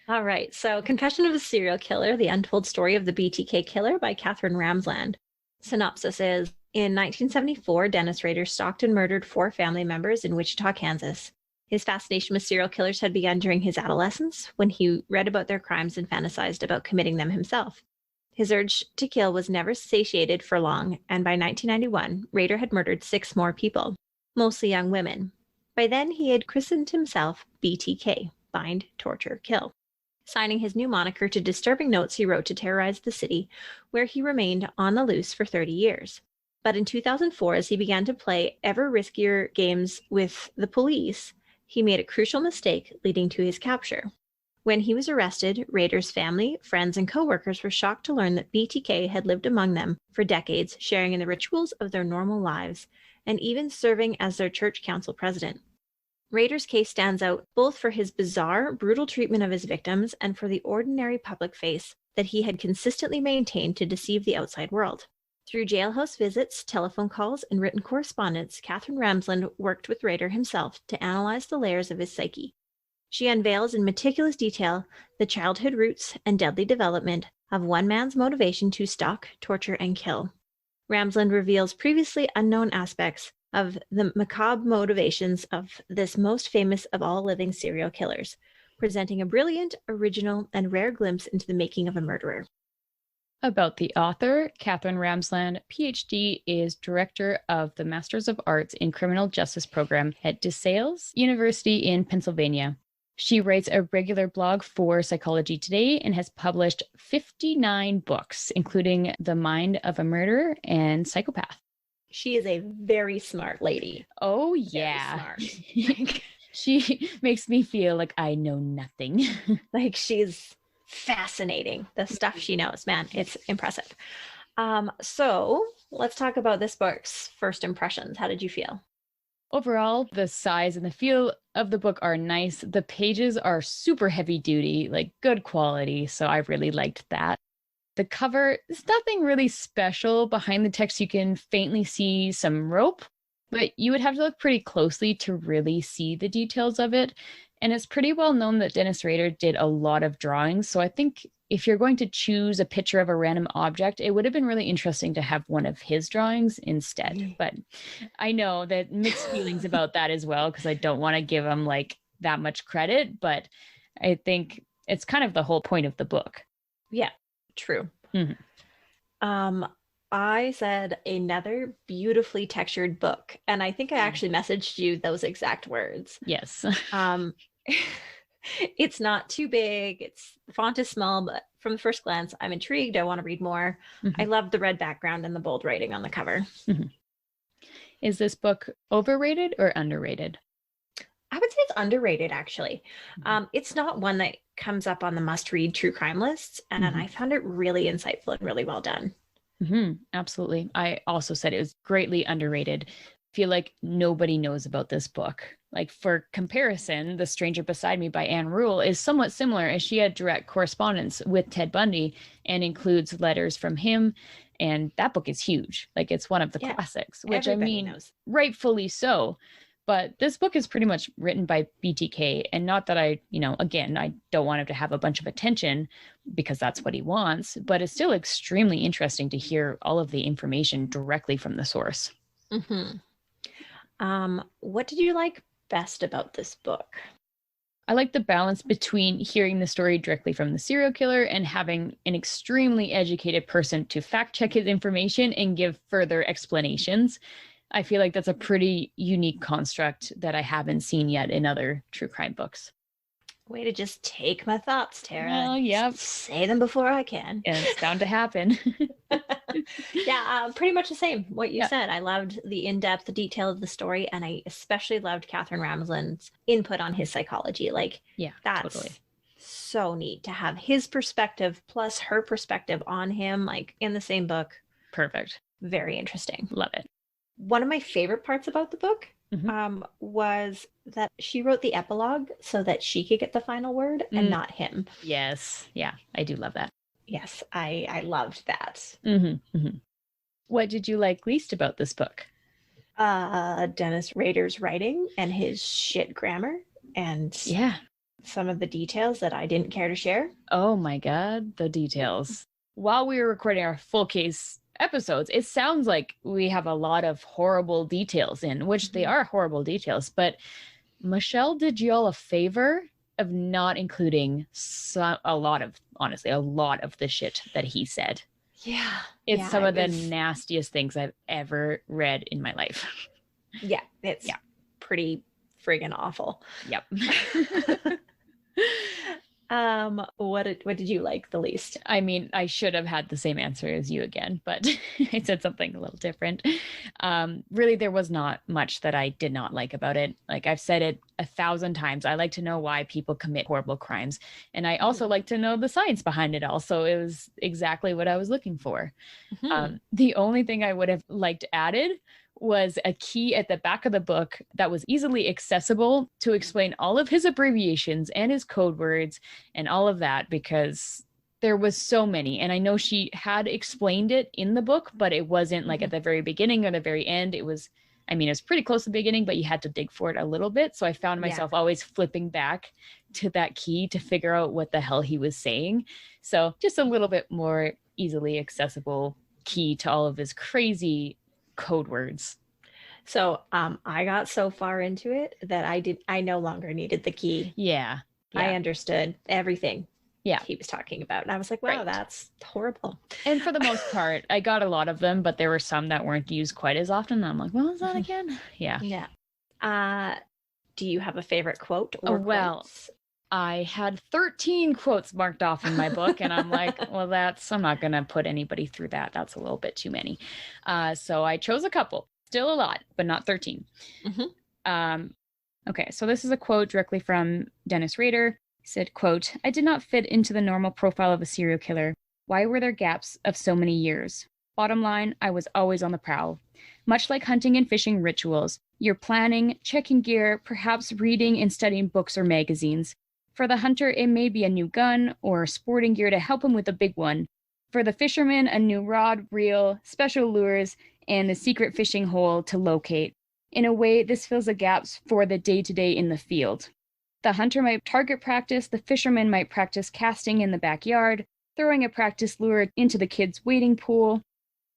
All right. So Confession of a Serial Killer, The Untold Story of the BTK Killer by Katherine Ramsland. Synopsis is, in 1974, Dennis Rader stalked and murdered 4 family members in Wichita, Kansas. His fascination with serial killers had begun during his adolescence when he read about their crimes and fantasized about committing them himself. His urge to kill was never satiated for long, and by 1991, Rader had murdered 6 more people, mostly young women. By then, he had christened himself BTK, Bind, Torture, Kill, signing his new moniker to disturbing notes he wrote to terrorize the city, where he remained on the loose for 30 years. But in 2004, as he began to play ever riskier games with the police, he made a crucial mistake leading to his capture. When he was arrested, Rader's family, friends, and co-workers were shocked to learn that BTK had lived among them for decades, sharing in the rituals of their normal lives, and even serving as their church council president. Rader's case stands out both for his bizarre, brutal treatment of his victims and for the ordinary public face that he had consistently maintained to deceive the outside world. Through jailhouse visits, telephone calls, and written correspondence, Katherine Ramsland worked with Rader himself to analyze the layers of his psyche. She unveils in meticulous detail the childhood roots and deadly development of one man's motivation to stalk, torture, and kill. Ramsland reveals previously unknown aspects of the macabre motivations of this most famous of all living serial killers, presenting a brilliant, original, and rare glimpse into the making of a murderer. About the author, Katherine Ramsland, PhD, is director of the Masters of Arts in Criminal Justice program at DeSales University in Pennsylvania. She writes a regular blog for Psychology Today and has published 59 books, including The Mind of a Murderer and Psychopath. She is a very smart lady. Oh, yeah. She makes me feel like I know nothing. Like she's fascinating. The stuff she knows, man, it's impressive. So let's talk about this book's first impressions. How did you feel? Overall, the size and the feel of the book are nice. The pages are super heavy duty, like good quality. So I really liked that. The cover is nothing really special. Behind the text, you can faintly see some rope, but you would have to look pretty closely to really see the details of it. And it's pretty well known that Dennis Rader did a lot of drawings. So I think if you're going to choose a picture of a random object, it would have been really interesting to have one of his drawings instead. But I know that mixed feelings about that as well, because I don't want to give him like that much credit. But I think it's kind of the whole point of the book. Yeah. True. Mm-hmm. I said another beautifully textured book, and I think I actually messaged you those exact words. Yes. It's not too big. The font is small, but from the first glance, I'm intrigued. I want to read more. Mm-hmm. I love the red background and the bold writing on the cover. Mm-hmm. Is this book overrated or underrated? I would say it's underrated, actually. Mm-hmm. It's not one that comes up on the must-read true crime lists, and mm-hmm. I found it really insightful and really well done. Mm-hmm. Absolutely. I also said it was greatly underrated. I feel like nobody knows about this book. Like, for comparison, The Stranger Beside Me by Anne Rule is somewhat similar, as she had direct correspondence with Ted Bundy and includes letters from him. And that book is huge. Like, it's one of the classics, which I mean, knows. Rightfully so. But this book is pretty much written by BTK. And not that I, again, I don't want him to have a bunch of attention because that's what he wants, but it's still extremely interesting to hear all of the information directly from the source. Mm-hmm. What did you like best about this book? I like the balance between hearing the story directly from the serial killer and having an extremely educated person to fact check his information and give further explanations. I feel like that's a pretty unique construct that I haven't seen yet in other true crime books. Way to just take my thoughts, Tara. Oh, yep. Say them before I can. And it's bound to happen. Yeah, pretty much the same. What you said. I loved the in-depth detail of the story, and I especially loved Katherine Ramsland's input on his psychology. Like, that's totally so neat to have his perspective plus her perspective on him, like in the same book. Perfect. Very interesting. Love it. One of my favorite parts about the book was that she wrote the epilogue so that she could get the final word and not him. Yes. Yeah, I do love that. Yes, I loved that. Mm-hmm. Mm-hmm. What did you like least about this book? Dennis Rader's writing and his shit grammar and some of the details that I didn't care to share. Oh my God, the details. While we were recording our full case episodes, it sounds like we have a lot of horrible details in, which they are horrible details, but Michelle did y'all a favor of not including a lot of the shit that he said. Yeah. It's some of the nastiest things I've ever read in my life. Yeah, it's pretty friggin' awful. Yep. What did you like the least? I mean, I should have had the same answer as you again, but I said something a little different. Really, there was not much that I did not like about it. Like I've said it 1,000 times. I like to know why people commit horrible crimes. And I also like to know the science behind it all. So it was exactly what I was looking for. The only thing I would have liked added was a key at the back of the book that was easily accessible to explain all of his abbreviations and his code words and all of that, because there was so many. And I know she had explained it in the book, but it wasn't like at the very beginning or the very end. It was pretty close to the beginning, but you had to dig for it a little bit. So I found myself always flipping back to that key to figure out what the hell he was saying. So just a little bit more easily accessible key to all of his crazy code words. So I got so far into it that I no longer needed the key. Yeah. I understood everything he was talking about. And I was like, wow, that's horrible. And for the most part, I got a lot of them, but there were some that weren't used quite as often. And I'm like, what was that again? Yeah. Yeah. Do you have a favorite quote or quotes? I had 13 quotes marked off in my book, and I'm like, well, I'm not going to put anybody through that. That's a little bit too many. So I chose a couple. Still a lot, but not 13. Okay, so this is a quote directly from Dennis Rader. He said, quote, "I did not fit into the normal profile of a serial killer. Why were there gaps of so many years? Bottom line, I was always on the prowl. Much like hunting and fishing rituals, you're planning, checking gear, perhaps reading and studying books or magazines. For the hunter, it may be a new gun or sporting gear to help him with a big one. For the fisherman, a new rod, reel, special lures, and a secret fishing hole to locate. In a way, this fills the gaps for the day-to-day in the field. The hunter might target practice, the fisherman might practice casting in the backyard, throwing a practice lure into the kid's wading pool.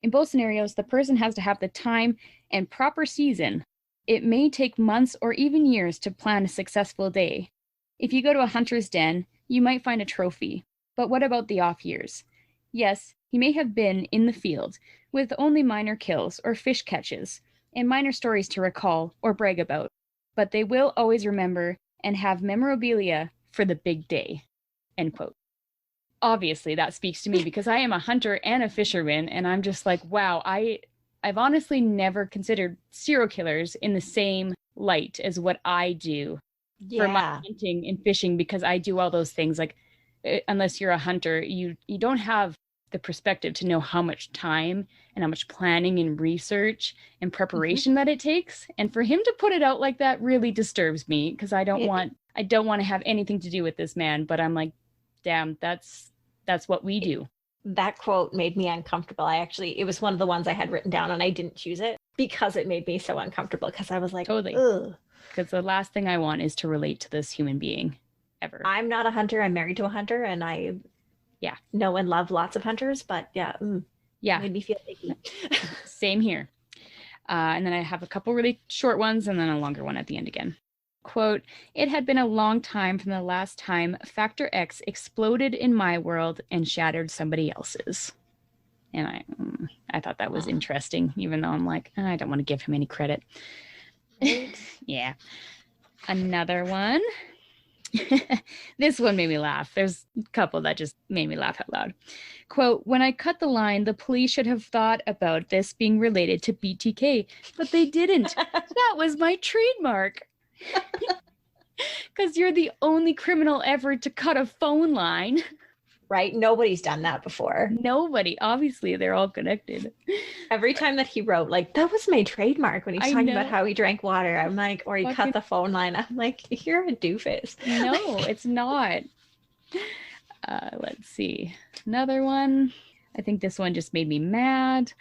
In both scenarios, the person has to have the time and proper season. It may take months or even years to plan a successful day. If you go to a hunter's den, you might find a trophy. But what about the off years? Yes, he may have been in the field, with only minor kills or fish catches, and minor stories to recall or brag about, but they will always remember and have memorabilia for the big day." End quote. Obviously, that speaks to me because I am a hunter and a fisherman, and I'm just like, wow, I've honestly never considered serial killers in the same light as what I do for my hunting and fishing, because I do all those things. Like, unless you're a hunter, you don't have the perspective to know how much time and how much planning and research and preparation that it takes. And for him to put it out like that really disturbs me, because I don't want to have anything to do with this man, but I'm like, damn, that's what we do. That quote made me uncomfortable. It was one of the ones I had written down and I didn't choose it. because it made me so uncomfortable, because I was like, Totally. ugh. Because the last thing I want is to relate to this human being ever. I'm not a hunter. I'm married to a hunter, and I know and love lots of hunters, but made me feel icky. Same here. And then I have a couple really short ones and then a longer one at the end again. Quote, "It had been a long time from the last time Factor X exploded in my world and shattered somebody else's." And I thought that was interesting, even though I'm like, I don't want to give him any credit. Right? Yeah. Another one. This one made me laugh. There's a couple that just made me laugh out loud. Quote, "When I cut the line, the police should have thought about this being related to BTK, but they didn't. That was my trademark." Because you're the only criminal ever to cut a phone line. Right? Nobody's done that before. Nobody. Obviously, they're all connected. Every time that he wrote, like, that was my trademark when he's talking about how he drank water, I'm like, or he cut the phone line, I'm like, you're a doofus. No, it's not. Let's see. Another one. I think this one just made me mad.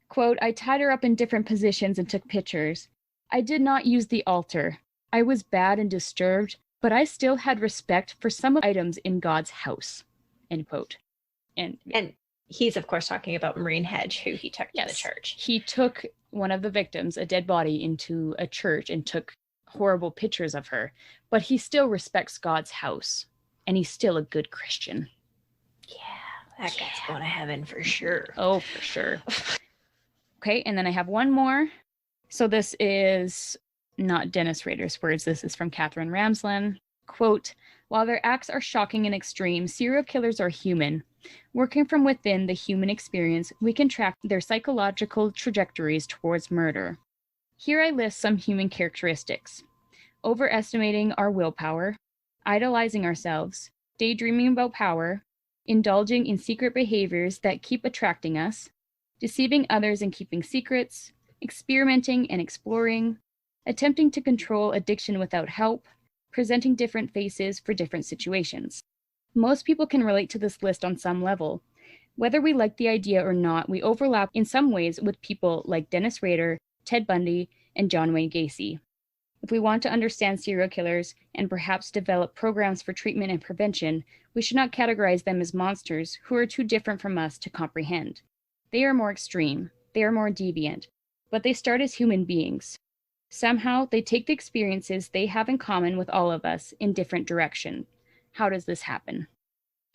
Quote, "I tied her up in different positions and took pictures. I did not use the altar. I was bad and disturbed, but I still had respect for some items in God's house." End quote. And he's, of course, talking about Maureen Hedge, who he took to the church. He took one of the victims, a dead body, into a church and took horrible pictures of her, but he still respects God's house, and he's still a good Christian. Yeah, that guy's going to heaven for sure. Oh, for sure. Okay, and then I have one more. So this is not Dennis Rader's words. This is from Katherine Ramsland. Quote, "While their acts are shocking and extreme, serial killers are human. Working from within the human experience, we can track their psychological trajectories towards murder. Here I list some human characteristics: overestimating our willpower, idolizing ourselves, daydreaming about power, indulging in secret behaviors that keep attracting us, deceiving others and keeping secrets, experimenting and exploring, attempting to control addiction without help, presenting different faces for different situations. Most people can relate to this list on some level. Whether we like the idea or not, we overlap in some ways with people like Dennis Rader, Ted Bundy, and John Wayne Gacy. If we want to understand serial killers and perhaps develop programs for treatment and prevention, we should not categorize them as monsters who are too different from us to comprehend. They are more extreme, they are more deviant, but they start as human beings. Somehow, they take the experiences they have in common with all of us in different direction. How does this happen?"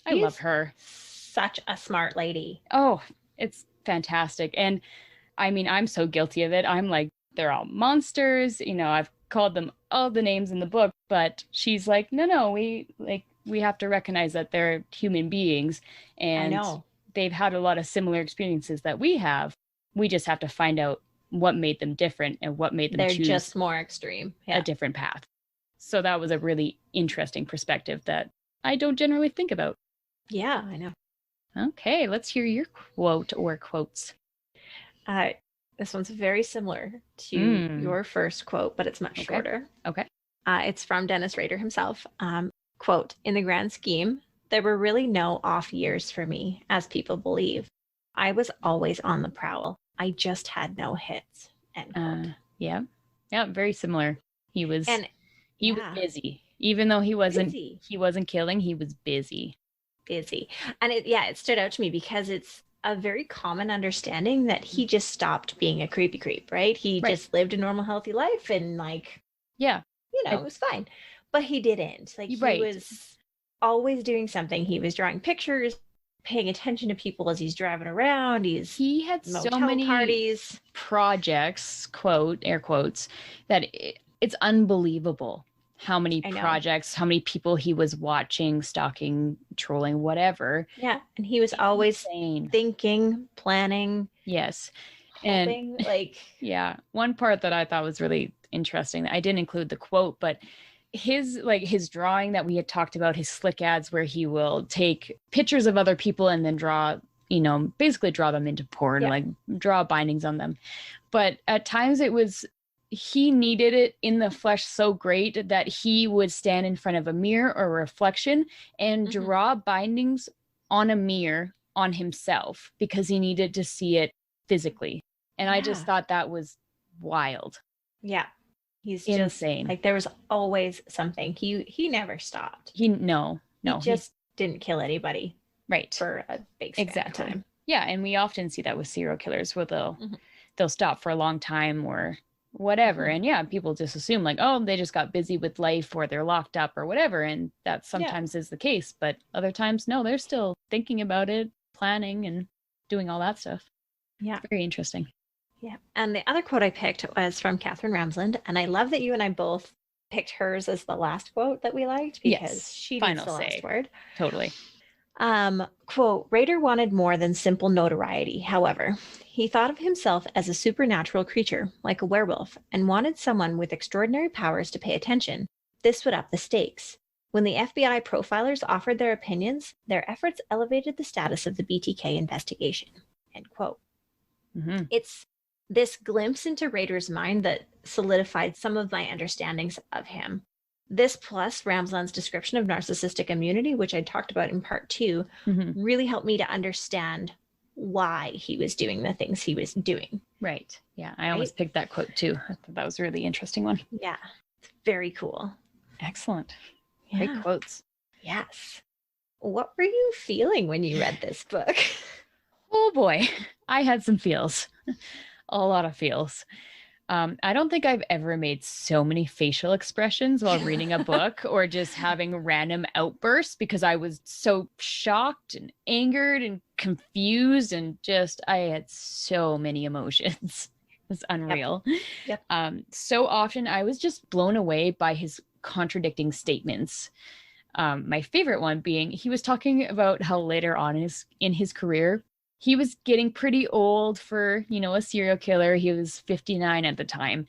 I love her. Such a smart lady. Oh, it's fantastic. And I mean, I'm so guilty of it. I'm like, they're all monsters. You know, I've called them all the names in the book, but she's like, no, we have to recognize that they're human beings and they've had a lot of similar experiences that we have. We just have to find out what made them different and what made them choose just more extreme. a different path. So that was a really interesting perspective that I don't generally think about. Yeah, I know. Okay, let's hear your quote or quotes. This one's very similar to your first quote, but it's much shorter. Okay. It's from Dennis Rader himself. Quote, "In the grand scheme, there were really no off years for me, as people believe. I was always on the prowl. I just had no hits." End quote. Yeah, very similar. He was busy, even though he wasn't killing. He was busy. And it stood out to me because it's a very common understanding that he just stopped being a creepy creep, right? He just lived a normal, healthy life and it was fine. But he didn't. Like, he was always doing something. He was drawing pictures, paying attention to people as he's driving around. He had so many parties, projects, quote, air quotes, that it's unbelievable how many projects, how many people he was watching, stalking, trolling, whatever. Yeah. And he was always thinking, planning. Yes. Hoping, and one part that I thought was really interesting, I didn't include the quote, but his drawing that we had talked about, his slick ads where he will take pictures of other people and then basically draw them into porn, draw bindings on them. But at times he needed it in the flesh so great that he would stand in front of a mirror or a reflection and draw bindings on a mirror on himself because he needed to see it physically. And I just thought that was wild. Yeah. He's insane. Just like, there was always something. He never stopped. He just didn't kill anybody. Right. For a big span of time. Yeah. And we often see that with serial killers where they'll stop for a long time or whatever. And yeah, people just assume like, oh, they just got busy with life or they're locked up or whatever. And that sometimes is the case. But other times, no, they're still thinking about it, planning and doing all that stuff. Yeah. It's very interesting. Yeah. And the other quote I picked was from Katherine Ramsland. And I love that you and I both picked hers as the last quote that we liked because she gets the last word. Totally. Quote, Rader wanted more than simple notoriety. However, he thought of himself as a supernatural creature, like a werewolf, and wanted someone with extraordinary powers to pay attention. This would up the stakes. When the FBI profilers offered their opinions, their efforts elevated the status of the BTK investigation. End quote. Mm-hmm. It's this glimpse into Rader's mind that solidified some of my understandings of him. This plus Ramsland's description of narcissistic immunity, which I talked about in part 2, really helped me to understand why he was doing the things he was doing. Right. Yeah. I almost picked that quote too. I thought that was a really interesting one. Yeah. It's very cool. Excellent. Great quotes. Yes. What were you feeling when you read this book? Oh boy. I had some feels. A lot of feels. I don't think I've ever made so many facial expressions while reading a book or just having random outbursts because I was so shocked and angered and confused and I had so many emotions. It was unreal. Yep. So often I was just blown away by his contradicting statements. My favorite one being he was talking about how later on in his career, he was getting pretty old for, a serial killer. He was 59 at the time.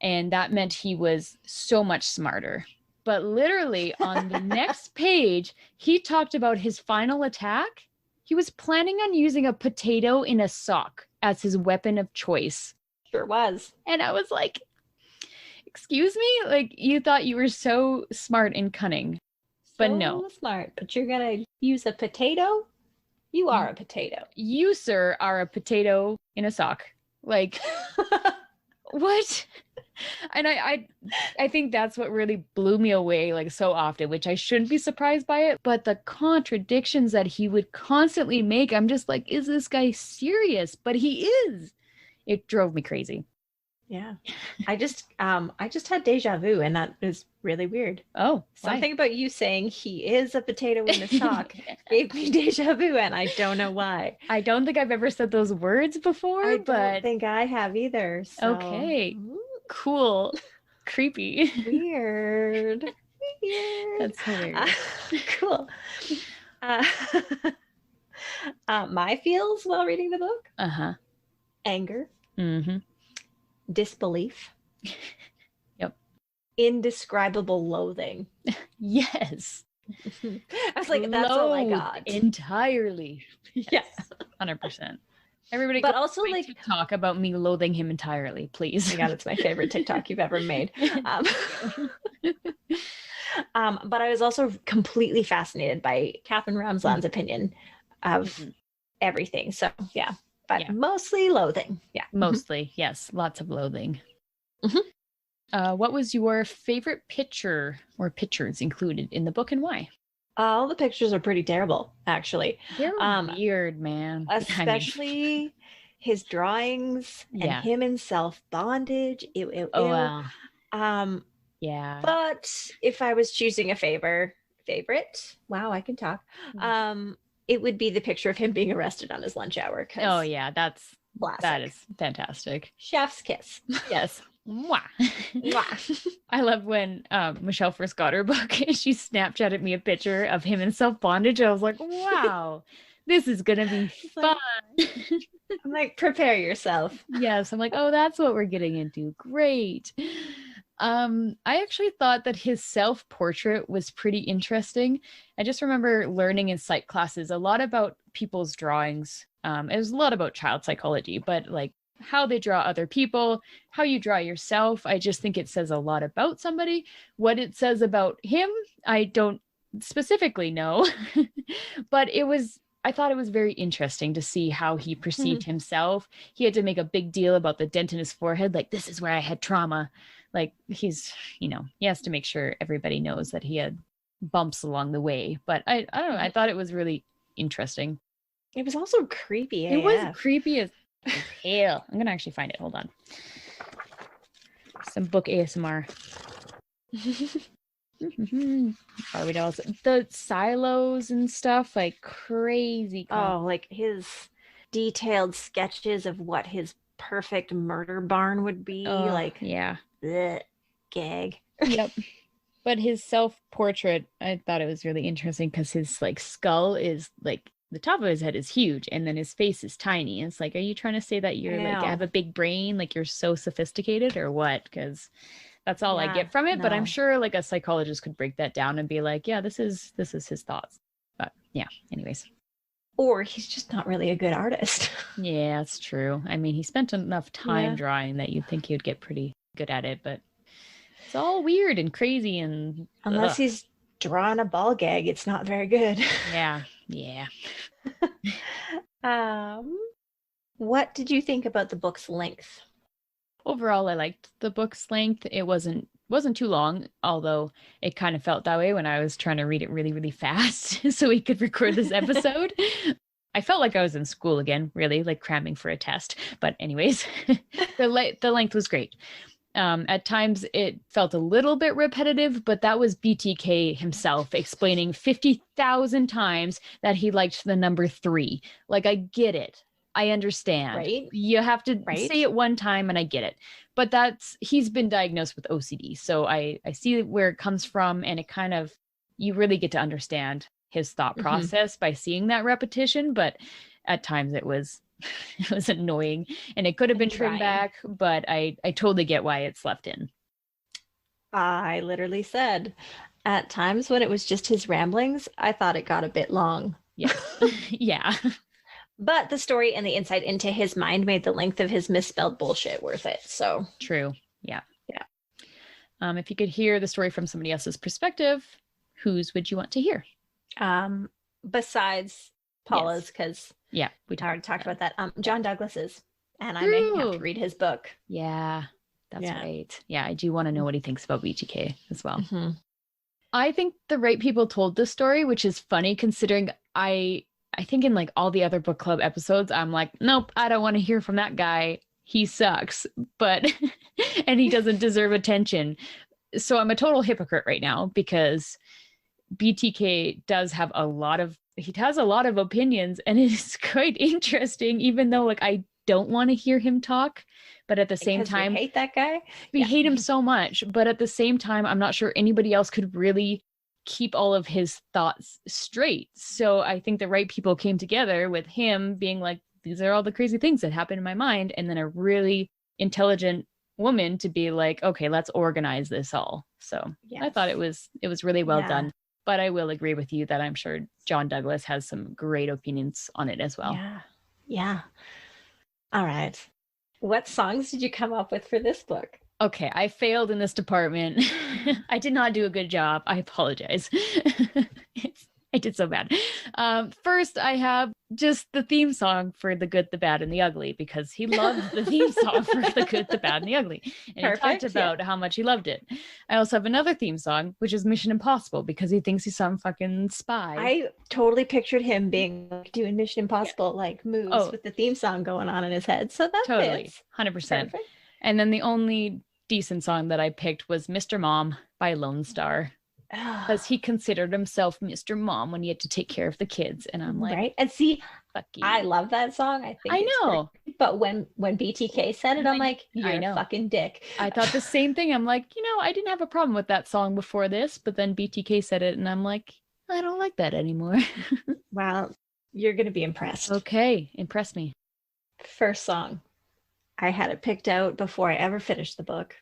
And that meant he was so much smarter. But literally on the next page, he talked about his final attack. He was planning on using a potato in a sock as his weapon of choice. Sure was. And I was like, excuse me? Like, you thought you were so smart and cunning. But no. Smart. But you're going to use a potato? You are a potato. You, sir, are a potato in a sock. Like, what? And I think that's what really blew me away, like, so often, which I shouldn't be surprised by it. But the contradictions that he would constantly make, I'm just like, is this guy serious? But he is. It drove me crazy. Yeah. I just had deja vu, and that is really weird. Oh, something about you saying he is a potato in a sock gave me deja vu, and I don't know why. I don't think I've ever said those words before, I don't think I have either. So. Okay. Cool. Creepy. Weird. That's hilarious. Cool. My feels while reading the book. Anger. Disbelief. Yep. Indescribable loathing. Yes. I was like, that's all I got. Entirely. Yes. 100%. Everybody, but also like talk about me loathing him entirely, please. Oh my God, it's my favorite TikTok you've ever made. But I was also completely fascinated by Katherine Ramsland's opinion of everything. So yeah. But mostly loathing. Yeah. Mostly, yes. Lots of loathing. What was your favorite picture or pictures included in the book and why? All the pictures are pretty terrible, actually. They're weird, man. Especially his drawings and him in self-bondage. Wow. Yeah. But if I was choosing a favorite, wow, I can talk. It would be the picture of him being arrested on his lunch hour. Oh yeah, that's classic. That is fantastic. Chef's kiss. Yes. Mwah. Mwah. I love when Michelle first got her book and she Snapchatted me a picture of him in self-bondage. I was like, wow, this is gonna be fun. I'm like, prepare yourself. Yes. I'm like, oh, that's what we're getting into. Great. I actually thought that his self-portrait was pretty interesting. I just remember learning in psych classes a lot about people's drawings. It was a lot about child psychology, but like how they draw other people, how you draw yourself. I just think it says a lot about somebody. What it says about him, I don't specifically know, but it was I thought it was very interesting to see how he perceived himself. He had to make a big deal about the dent in his forehead. Like, this is where I had trauma. Like, he's, you know, he has to make sure everybody knows that he had bumps along the way. But I don't know. I thought it was really interesting. It was also creepy. It was creepy as hell. I'm going to actually find it. Hold on. Some book ASMR. Barbie dolls. The silos and stuff, like crazy. Oh, like his detailed sketches of what his perfect murder barn would be. Yeah. Bleh, gag. Yep. But his self-portrait, I thought it was really interesting because his like skull is like the top of his head is huge and then his face is tiny. And it's like, are you trying to say that you're like have a big brain, like you're so sophisticated or what? Because that's all I get from it. No. But I'm sure like a psychologist could break that down and be like, yeah, this is his thoughts. But yeah, anyways. Or he's just not really a good artist. Yeah, that's true. I mean, he spent enough time drawing that you'd think he would get pretty good at it, but it's all weird and crazy and unless he's drawing a ball gag, it's not very good. Yeah. What did you think about the book's length? Overall, I liked the book's length. It wasn't too long, although it kind of felt that way when I was trying to read it really, really fast so we could record this episode. I felt like I was in school again, really, like cramming for a test. But anyways, the length was great. At times it felt a little bit repetitive, but that was BTK himself explaining 50,000 times that he liked the number 3. Like, I get it. I understand. Right? You have to say it one time and I get it. But he's been diagnosed with OCD. So I see where it comes from, and it kind of, you really get to understand his thought process by seeing that repetition. But at times it was annoying and it could have been trimmed back, but I totally get why it's left in. I literally said at times when it was just his ramblings, I thought it got a bit long. Yeah. Yeah. But the story and the insight into his mind made the length of his misspelled bullshit worth it. So true. Yeah. If you could hear the story from somebody else's perspective, whose would you want to hear? Besides Paula's, because we already talked about that. John Douglas's, and I may have to read his book. Yeah, that's right. Yeah, I do want to know what he thinks about BTK as well. I think the right people told this story, which is funny considering I think in like all the other book club episodes, I'm like, nope, I don't want to hear from that guy. He sucks, but and he doesn't deserve attention. So I'm a total hypocrite right now because BTK has a lot of opinions, and it is quite interesting, even though like I don't want to hear him talk. But at the same time, we hate that guy. We hate him so much. But at the same time, I'm not sure anybody else could really keep all of his thoughts straight. So I think the right people came together with him being like, these are all the crazy things that happen in my mind. And then a really intelligent woman to be like, okay, let's organize this all. So I thought it was really well done. But I will agree with you that I'm sure John Douglas has some great opinions on it as well. Yeah. All right. What songs did you come up with for this book? Okay, I failed in this department. I did not do a good job. I apologize. I did so bad. First, I have just the theme song for The Good, the Bad, and the Ugly, because he loved the theme song for The Good, the Bad, and the Ugly. And he talked about how much he loved it. I also have another theme song, which is Mission Impossible, because he thinks he's some fucking spy. I totally pictured him being like doing Mission Impossible like moves with the theme song going on in his head. So that fits. 100%. Perfect. And then the only decent song that I picked was Mr. Mom by Lone Star. Because he considered himself Mr. Mom when he had to take care of the kids. And I'm like, right. And see, fuck you. I love that song. I think I know. Great. But when BTK said it, I'm like, you're a fucking dick. I thought the same thing. I'm like, I didn't have a problem with that song before this, but then BTK said it and I'm like, I don't like that anymore. Well, you're going to be impressed. Okay. Impress me. First song. I had it picked out before I ever finished the book.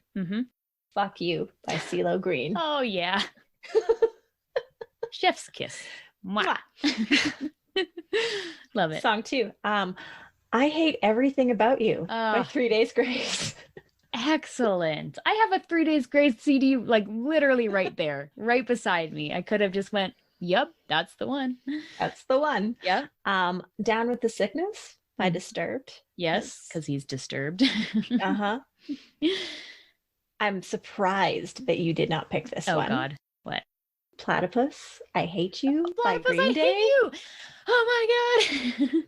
Fuck You by CeeLo Green. Oh, yeah. Chef's kiss. Mwah. Love it. Song 2. I Hate Everything About You by 3 Days Grace. Excellent. I have a 3 Days Grace CD like literally right there, right beside me. I could have just went Yep, that's the one. That's the one. Yeah. Down with the Sickness by Disturbed. Yes, because he's disturbed. Uh-huh. I'm surprised that you did not pick this one. Oh God, what? Platypus, I Hate You by Platypus, Green I Day. Hate You. Oh my God.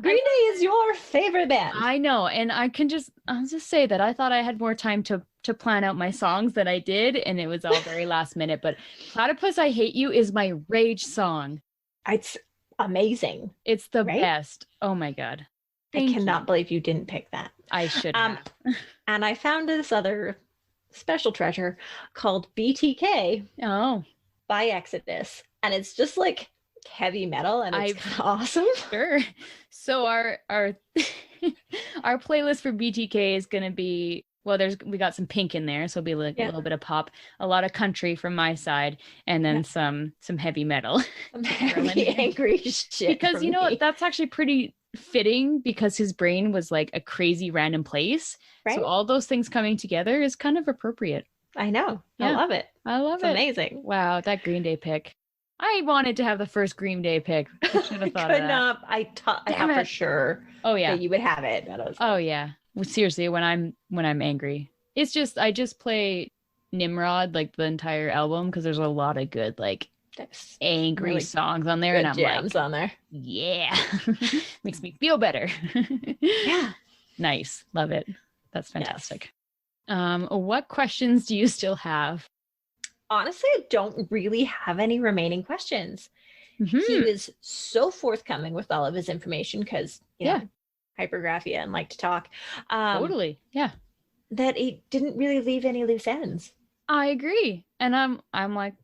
Green Day is your favorite band. I know, and I'll just say that I thought I had more time to plan out my songs than I did, and it was all very last minute. But Platypus, I Hate You is my rage song. It's amazing. It's the best. Oh my God. I cannot believe you didn't pick that. I should have. And I found this other special treasure called BTK by Exodus. And it's just like heavy metal, and it's awesome. Sure. So our our playlist for BTK is going to be, well, we got some Pink in there, so it'll be like a little bit of pop, a lot of country from my side, and then some heavy metal. Some heavy, angry shit. Because you know what, that's actually pretty fitting, because his brain was like a crazy random place. Right. So all those things coming together is kind of appropriate. I know. Yeah. I love it. It's amazing. Wow, that Green Day pick. I wanted to have the first Green Day pick. I should have thought of that. Not. I thought for sure. Oh yeah, that you would have it. Oh yeah. Well, seriously, when I'm angry, it's just I just play Nimrod, like the entire album, because there's a lot of good like angry really songs on there, and I'm jams on there. Yeah, makes me feel better. Yeah, nice, love it. That's fantastic. Yes. What questions do you still have? Honestly, I don't really have any remaining questions. Mm-hmm. He was so forthcoming with all of his information because, you know, hypergraphia and like to talk. Totally. Yeah. That he didn't really leave any loose ends. I agree. And I'm like,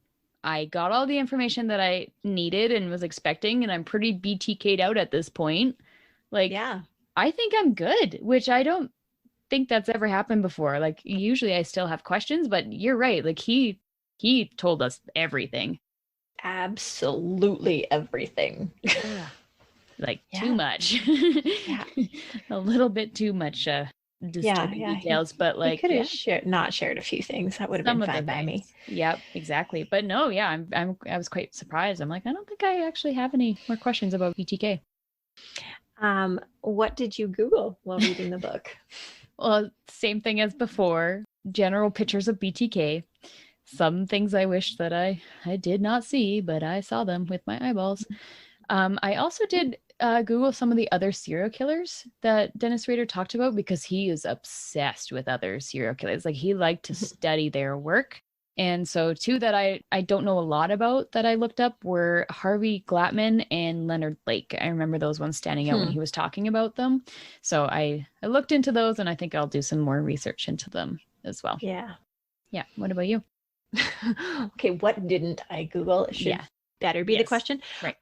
I got all the information that I needed and was expecting, and I'm pretty BTK'd out at this point. Like, yeah, I think I'm good, which I don't think that's ever happened before. Like, usually I still have questions, but you're right. Like, he told us everything. Absolutely everything. Like too much. A little bit too much details, but like he could have not shared a few things. That would have been fine by me. Yep, exactly. But no, yeah, I was quite surprised. I'm like, I don't think I actually have any more questions about BTK. What did you Google while reading the book? Well, same thing as before. General pictures of BTK. Some things I wish that I did not see, but I saw them with my eyeballs. I also did Google some of the other serial killers that Dennis Rader talked about, because he is obsessed with other serial killers. Like, he liked to study their work. And so two that I don't know a lot about that I looked up were Harvey Glatman and Leonard Lake. I remember those ones standing out when he was talking about them. So I looked into those, and I think I'll do some more research into them as well. Yeah. Yeah. What about you? Okay, what didn't I Google? It should better be the question. Right.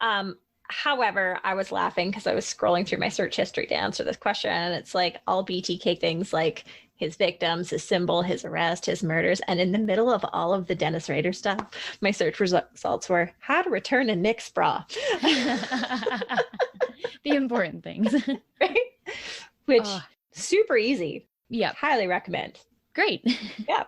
However, I was laughing because I was scrolling through my search history to answer this question, and it's like all BTK things, like his victims, his symbol, his arrest, his murders. And in the middle of all of the Dennis Rader stuff, my search results were how to return a Nick's bra. The important things. Right? Which, super easy. Yeah. Highly recommend. Great. Yeah.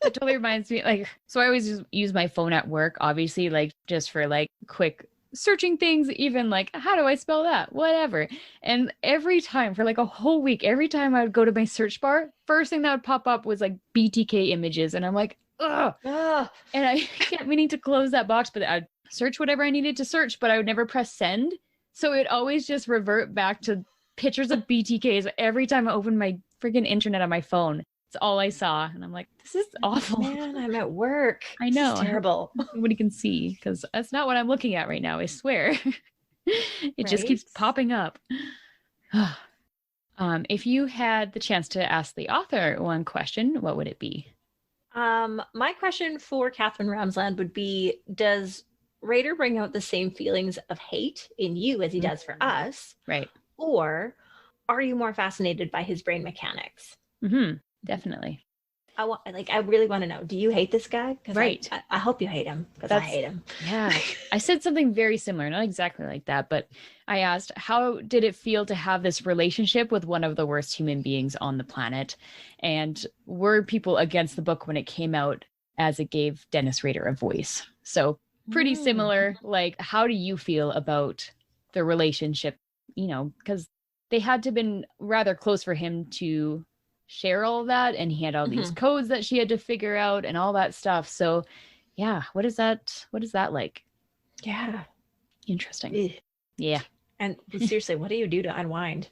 It totally reminds me, like, so I always use my phone at work, obviously, like, just for like quick searching things, even like, how do I spell that? Whatever. And every time for like a whole week, every time I would go to my search bar, first thing that would pop up was like BTK images. And I'm like, ugh. And I kept meaning to close that box, but I'd search whatever I needed to search, but I would never press send. So it always just revert back to pictures of BTKs every time I opened my freaking internet on my phone. It's all I saw, and I'm like, this is awful. Man, I'm at work. I know. It's terrible. Nobody can see, because that's not what I'm looking at right now, I swear. It just keeps popping up. If you had the chance to ask the author one question, what would it be? My question for Katherine Ramsland would be, does Rader bring out the same feelings of hate in you as he does for us? Right. Or are you more fascinated by his brain mechanics? Mm-hmm. Definitely. I really want to know, do you hate this guy? Right. I hope you hate him, because I hate him. Yeah. I said something very similar, not exactly like that, but I asked, how did it feel to have this relationship with one of the worst human beings on the planet? And were people against the book when it came out, as it gave Dennis Rader a voice? So pretty similar. Like, how do you feel about the relationship? You know, because they had to have been rather close for him to share all of that. And he had all these codes that she had to figure out and all that stuff. So yeah, what is that like? Yeah. Interesting. Ugh. Yeah. And seriously, what do you do to unwind?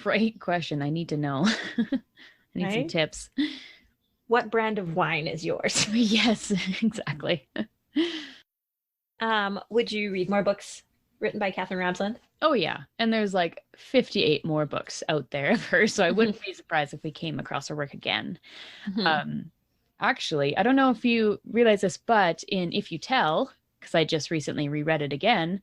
Great question. I need to know. I need some tips. What brand of wine is yours? Yes, exactly. Would you read more books written by Katherine Ramsland? Oh yeah. And there's like 58 more books out there of her. So I wouldn't be surprised if we came across her work again. Actually, I don't know if you realize this, but in If You Tell, because I just recently reread it again,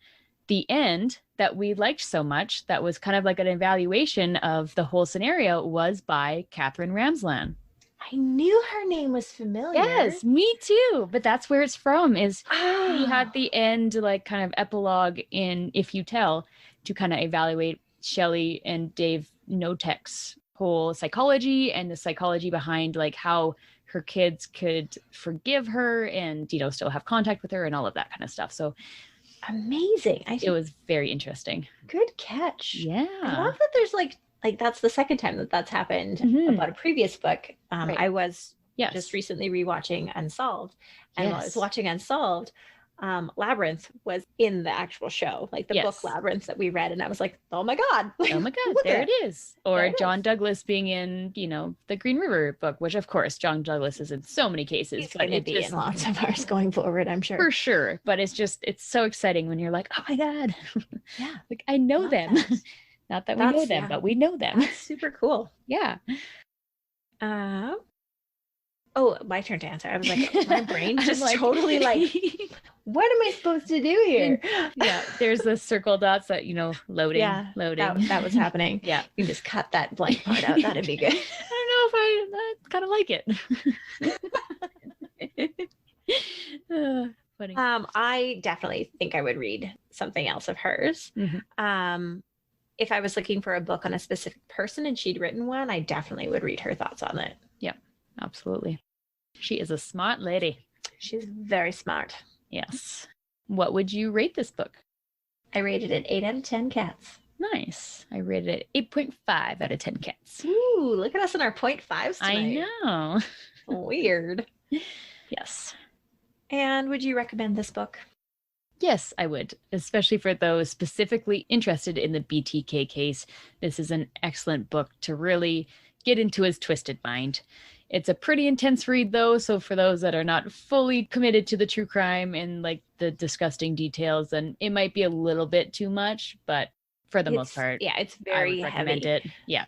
the end that we liked so much, that was kind of like an evaluation of the whole scenario, was by Katherine Ramsland. I knew her name was familiar. Yes, me too. But that's where it's from, is he had the end, like kind of epilogue in If You Tell, to kind of evaluate Shelley and Dave Notek's whole psychology and the psychology behind like how her kids could forgive her and, you know, still have contact with her and all of that kind of stuff. So amazing. It was very interesting. Good catch. Yeah. I love that there's like that's the second time that that's happened about a previous book. Right. I was just recently rewatching Unsolved, and while I was watching Unsolved, Labyrinth was in the actual show, like the book Labyrinth that we read, and I was like, oh my god, there it is. Or John Douglas being in, you know, the Green River book, which of course John Douglas is in so many cases. He's going to be in lots of ours going forward, I'm sure. For sure, but it's so exciting when you're like, oh my god, like I know them. Not that we know them, but we know them. That's super cool. Yeah. Oh, my turn to answer. I was like, my brain just like, totally like, what am I supposed to do here? Yeah, there's the circle dots that, you know, loading. That was happening. Yeah. You can just cut that blank part out. That'd be good. I don't know if I kind of like it. Funny. I definitely think I would read something else of hers. If I was looking for a book on a specific person and she'd written one, I definitely would read her thoughts on it. Yeah, absolutely. She is a smart lady. She's very smart. Yes. What would you rate this book? I rated it 8 out of 10 cats. Nice. I rated it 8.5 out of 10 cats. Ooh, look at us in our 0.5s tonight. I know. Weird. Yes. And would you recommend this book? Yes, I would, especially for those specifically interested in the BTK case. This is an excellent book to really get into his twisted mind. It's a pretty intense read, though, so for those that are not fully committed to the true crime and like the disgusting details, then it might be a little bit too much, but for the most part, it's very recommend heavy. It. Yeah.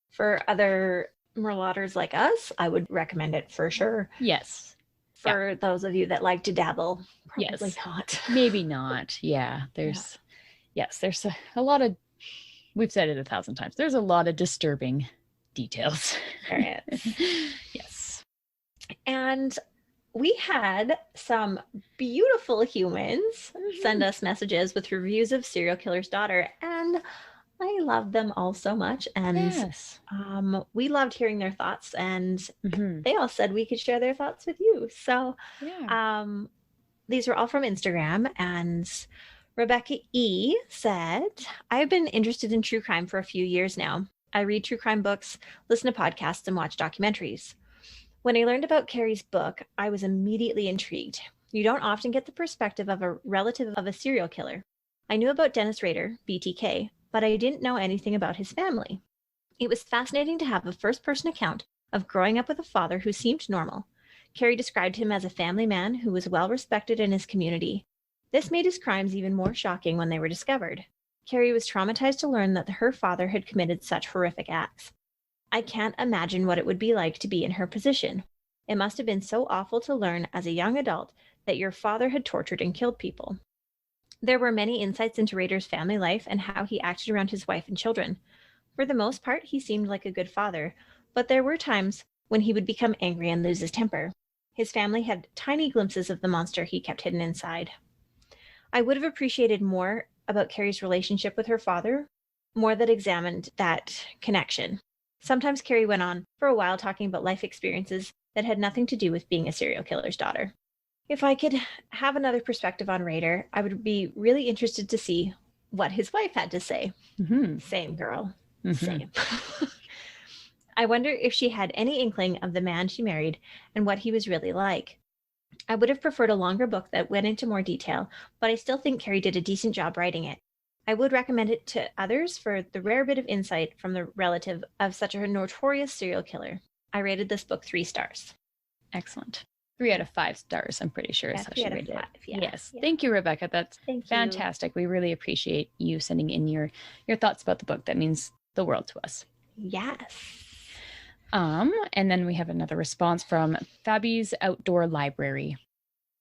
For other marauders like us, I would recommend it for sure. Yes. For those of you that like to dabble, probably not. Maybe not. Yeah. There's a lot of, we've said it 1,000 times, there's a lot of disturbing details. There is. Yes. And we had some beautiful humans send us messages with reviews of Serial Killer's Daughter, and I love them all so much. And we loved hearing their thoughts, and they all said we could share their thoughts with you. So these were all from Instagram, and Rebecca E said, I've been interested in true crime for a few years now. I read true crime books, listen to podcasts, and watch documentaries. When I learned about Kerri's book, I was immediately intrigued. You don't often get the perspective of a relative of a serial killer. I knew about Dennis Rader, BTK, but I didn't know anything about his family. It was fascinating to have a first-person account of growing up with a father who seemed normal. Kerri described him as a family man who was well-respected in his community. This made his crimes even more shocking when they were discovered. Kerri was traumatized to learn that her father had committed such horrific acts. I can't imagine what it would be like to be in her position. It must have been so awful to learn as a young adult that your father had tortured and killed people. There were many insights into Rader's family life and how he acted around his wife and children. For the most part, he seemed like a good father, but there were times when he would become angry and lose his temper. His family had tiny glimpses of the monster he kept hidden inside. I would have appreciated more about Kerri's relationship with her father, more that examined that connection. Sometimes Kerri went on for a while talking about life experiences that had nothing to do with being a serial killer's daughter. If I could have another perspective on Rader, I would be really interested to see what his wife had to say. Same, girl. Same. I wonder if she had any inkling of the man she married and what he was really like. I would have preferred a longer book that went into more detail, but I still think Kerri did a decent job writing it. I would recommend it to others for the rare bit of insight from the relative of such a notorious serial killer. I rated this book 3 stars. Excellent. 3 out of 5 stars, I'm pretty sure is how she rated it. Yes. Yeah. Thank you, Rebecca. That's fantastic. We really appreciate you sending in your thoughts about the book. That means the world to us. Yes. And then we have another response from Fabi's Outdoor Library.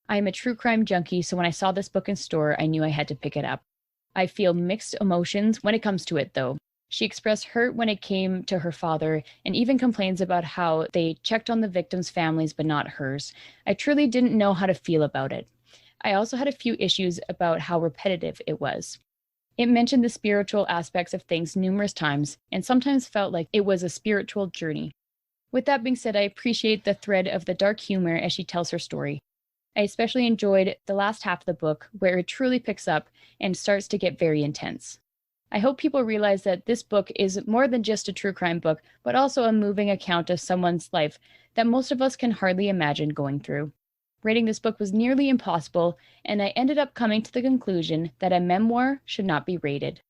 I am a true crime junkie, so when I saw this book in store, I knew I had to pick it up. I feel mixed emotions when it comes to it, though. She expressed hurt when it came to her father and even complains about how they checked on the victims' families but not hers. I truly didn't know how to feel about it. I also had a few issues about how repetitive it was. It mentioned the spiritual aspects of things numerous times and sometimes felt like it was a spiritual journey. With that being said, I appreciate the thread of the dark humor as she tells her story. I especially enjoyed the last half of the book where it truly picks up and starts to get very intense. I hope people realize that this book is more than just a true crime book, but also a moving account of someone's life that most of us can hardly imagine going through. Reading this book was nearly impossible, and I ended up coming to the conclusion that a memoir should not be rated.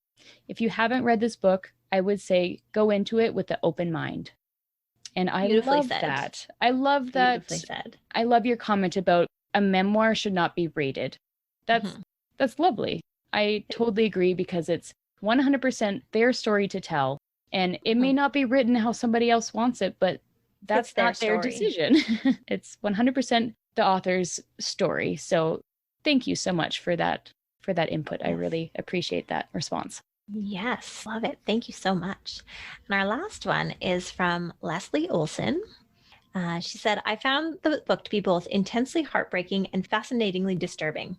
If you haven't read this book, I would say go into it with an open mind. And I love that. I love that. I love your comment about a memoir should not be rated. That's lovely. I totally agree because it's 100% their story to tell. And it may not be written how somebody else wants it, but that's not their decision. It's 100% the author's story. So thank you so much for that input. I really appreciate that response. Yes, love it. Thank you so much. And our last one is from Leslie Olson. She said, I found the book to be both intensely heartbreaking and fascinatingly disturbing.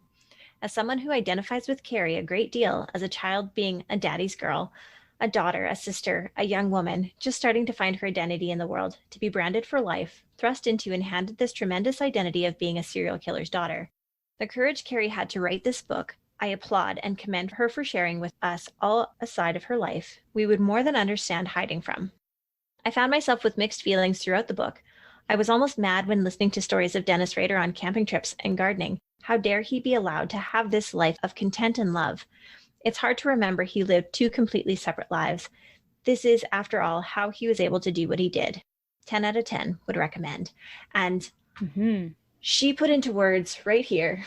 As someone who identifies with Kerri a great deal as a child being a daddy's girl, a daughter, a sister, a young woman, just starting to find her identity in the world, to be branded for life, thrust into and handed this tremendous identity of being a serial killer's daughter. The courage Kerri had to write this book, I applaud and commend her for sharing with us all a side of her life we would more than understand hiding from. I found myself with mixed feelings throughout the book. I was almost mad when listening to stories of Dennis Rader on camping trips and gardening. How dare he be allowed to have this life of content and love? It's hard to remember he lived 2 completely separate lives. This is, after all, how he was able to do what he did. 10 out of 10 would recommend. And she put into words right here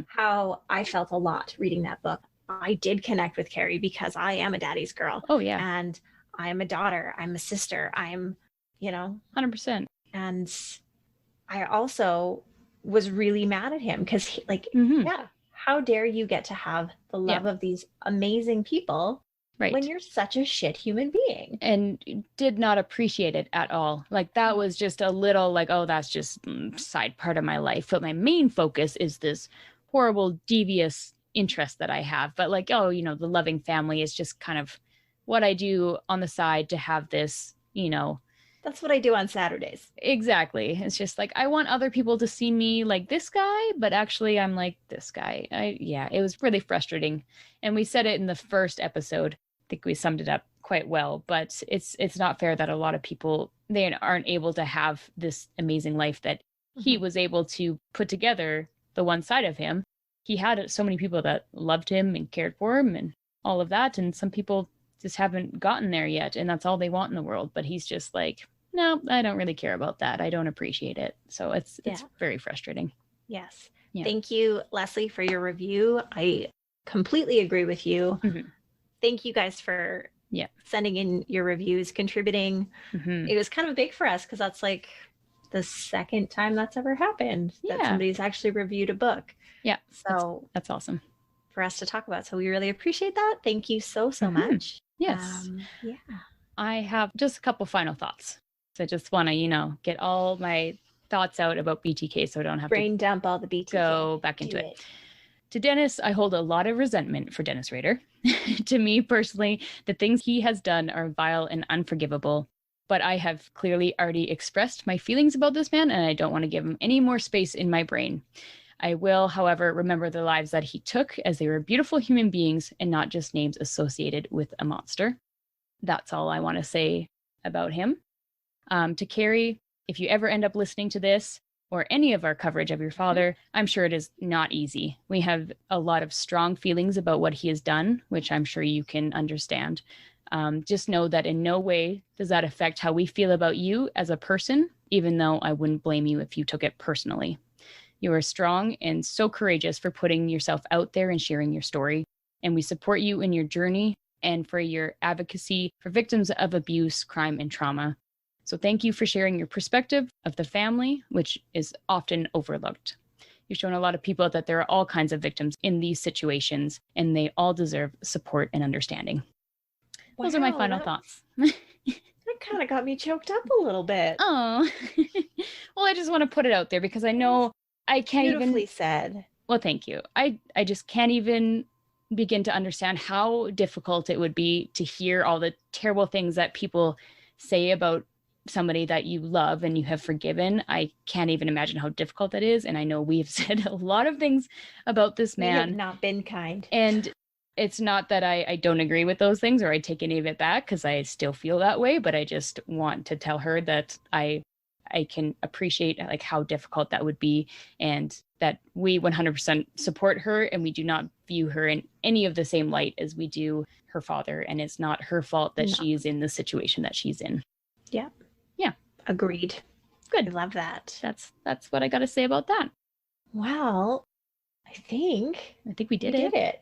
how I felt a lot reading that book. I did connect with Kerri because I am a daddy's girl. Oh, yeah. And I am a daughter. I'm a sister. I'm, 100%. And I also was really mad at him because, how dare you get to have the love of these amazing people when you're such a shit human being? And did not appreciate it at all. Like, that was just a little like, oh, that's just side part of my life. But my main focus is this horrible, devious interest that I have. But like, oh, the loving family is just kind of what I do on the side to have this, That's what I do on Saturdays. Exactly. It's just like, I want other people to see me like this guy, but actually I'm like this guy. It was really frustrating. And we said it in the first episode. I think we summed it up quite well, but it's not fair that a lot of people, they aren't able to have this amazing life that he was able to put together, the one side of him. He had so many people that loved him and cared for him and all of that. And some people just haven't gotten there yet. And that's all they want in the world. But he's just like, no, I don't really care about that. I don't appreciate it. So it's very frustrating. Yes. Yeah. Thank you, Leslie, for your review. I completely agree with you. Thank you guys for sending in your reviews, contributing. It was kind of big for us because that's like the second time that's ever happened that somebody's actually reviewed a book. Yeah. So that's awesome for us to talk about. So we really appreciate that. Thank you so much. Yes. I have just a couple final thoughts. So I just want to, get all my thoughts out about BTK so I don't have to dump all the BTK. Go back into it. To Dennis, I hold a lot of resentment for Dennis Rader. To me personally, the things he has done are vile and unforgivable. but I have clearly already expressed my feelings about this man, and I don't want to give him any more space in my brain. I will, however, remember the lives that he took, as they were beautiful human beings and not just names associated with a monster. That's all I want to say about him. To Kerri, if you ever end up listening to this or any of our coverage of your father, I'm sure it is not easy. We have a lot of strong feelings about what he has done, which I'm sure you can understand. Just know that in no way does that affect how we feel about you as a person, even though I wouldn't blame you if you took it personally. You are strong and so courageous for putting yourself out there and sharing your story. And we support you in your journey and for your advocacy for victims of abuse, crime, and trauma. So thank you for sharing your perspective of the family, which is often overlooked. You've shown a lot of people that there are all kinds of victims in these situations, and they all deserve support and understanding. Wow, those are my final thoughts. That kind of got me choked up a little bit. Oh, well, I just want to put it out there because I know I can't Beautifully said. Well, thank you. I just can't even begin to understand how difficult it would be to hear all the terrible things that people say about somebody that you love and you have forgiven. I can't even imagine how difficult that is. And I know we've said a lot of things about this man. We have not been kind. And it's not that I don't agree with those things or I take any of it back, because I still feel that way. But I just want to tell her that I can appreciate like how difficult that would be, and that we 100% support her, and we do not view her in any of the same light as we do her father. And it's not her fault that she's in the situation that she's in. Yeah. Yeah. Agreed. Good. I love that. That's what I got to say about that. Well, I think we did it.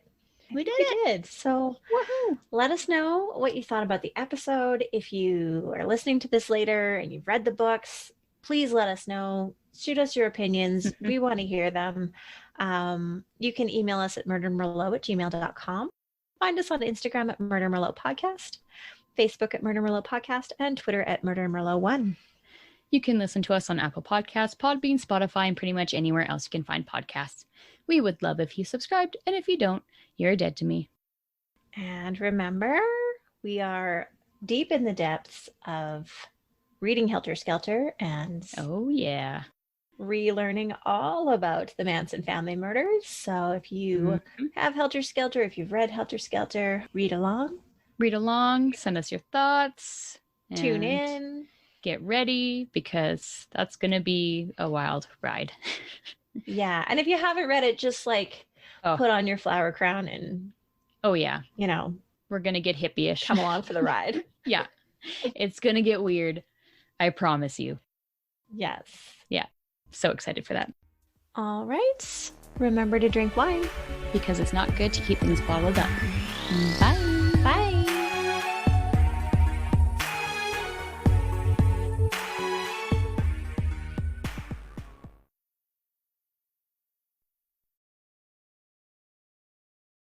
We did. So woohoo. Let us know what you thought about the episode. If you are listening to this later and you've read the books, please let us know. Shoot us your opinions. We want to hear them. You can email us at murdermerlot@gmail.com. Find us on Instagram at Murder Merlot Podcast, Facebook at Murder Merlot Podcast, and Twitter at Murder Merlot 1. You can listen to us on Apple Podcasts, Podbean, Spotify, and pretty much anywhere else you can find podcasts. We would love if you subscribed, and if you don't, you're dead to me. And remember, we are deep in the depths of reading Helter Skelter and oh yeah, relearning all about the Manson family murders. So if you have Helter Skelter, if you've read Helter Skelter, read along, send us your thoughts, tune in, get ready, because that's going to be a wild ride. Yeah. And if you haven't read it, just like put on your flower crown and we're going to get hippie-ish. Come along for the ride. Yeah. It's going to get weird. I promise you. Yes. Yeah. So excited for that. All right. Remember to drink wine. Because it's not good to keep things bottled up. Bye.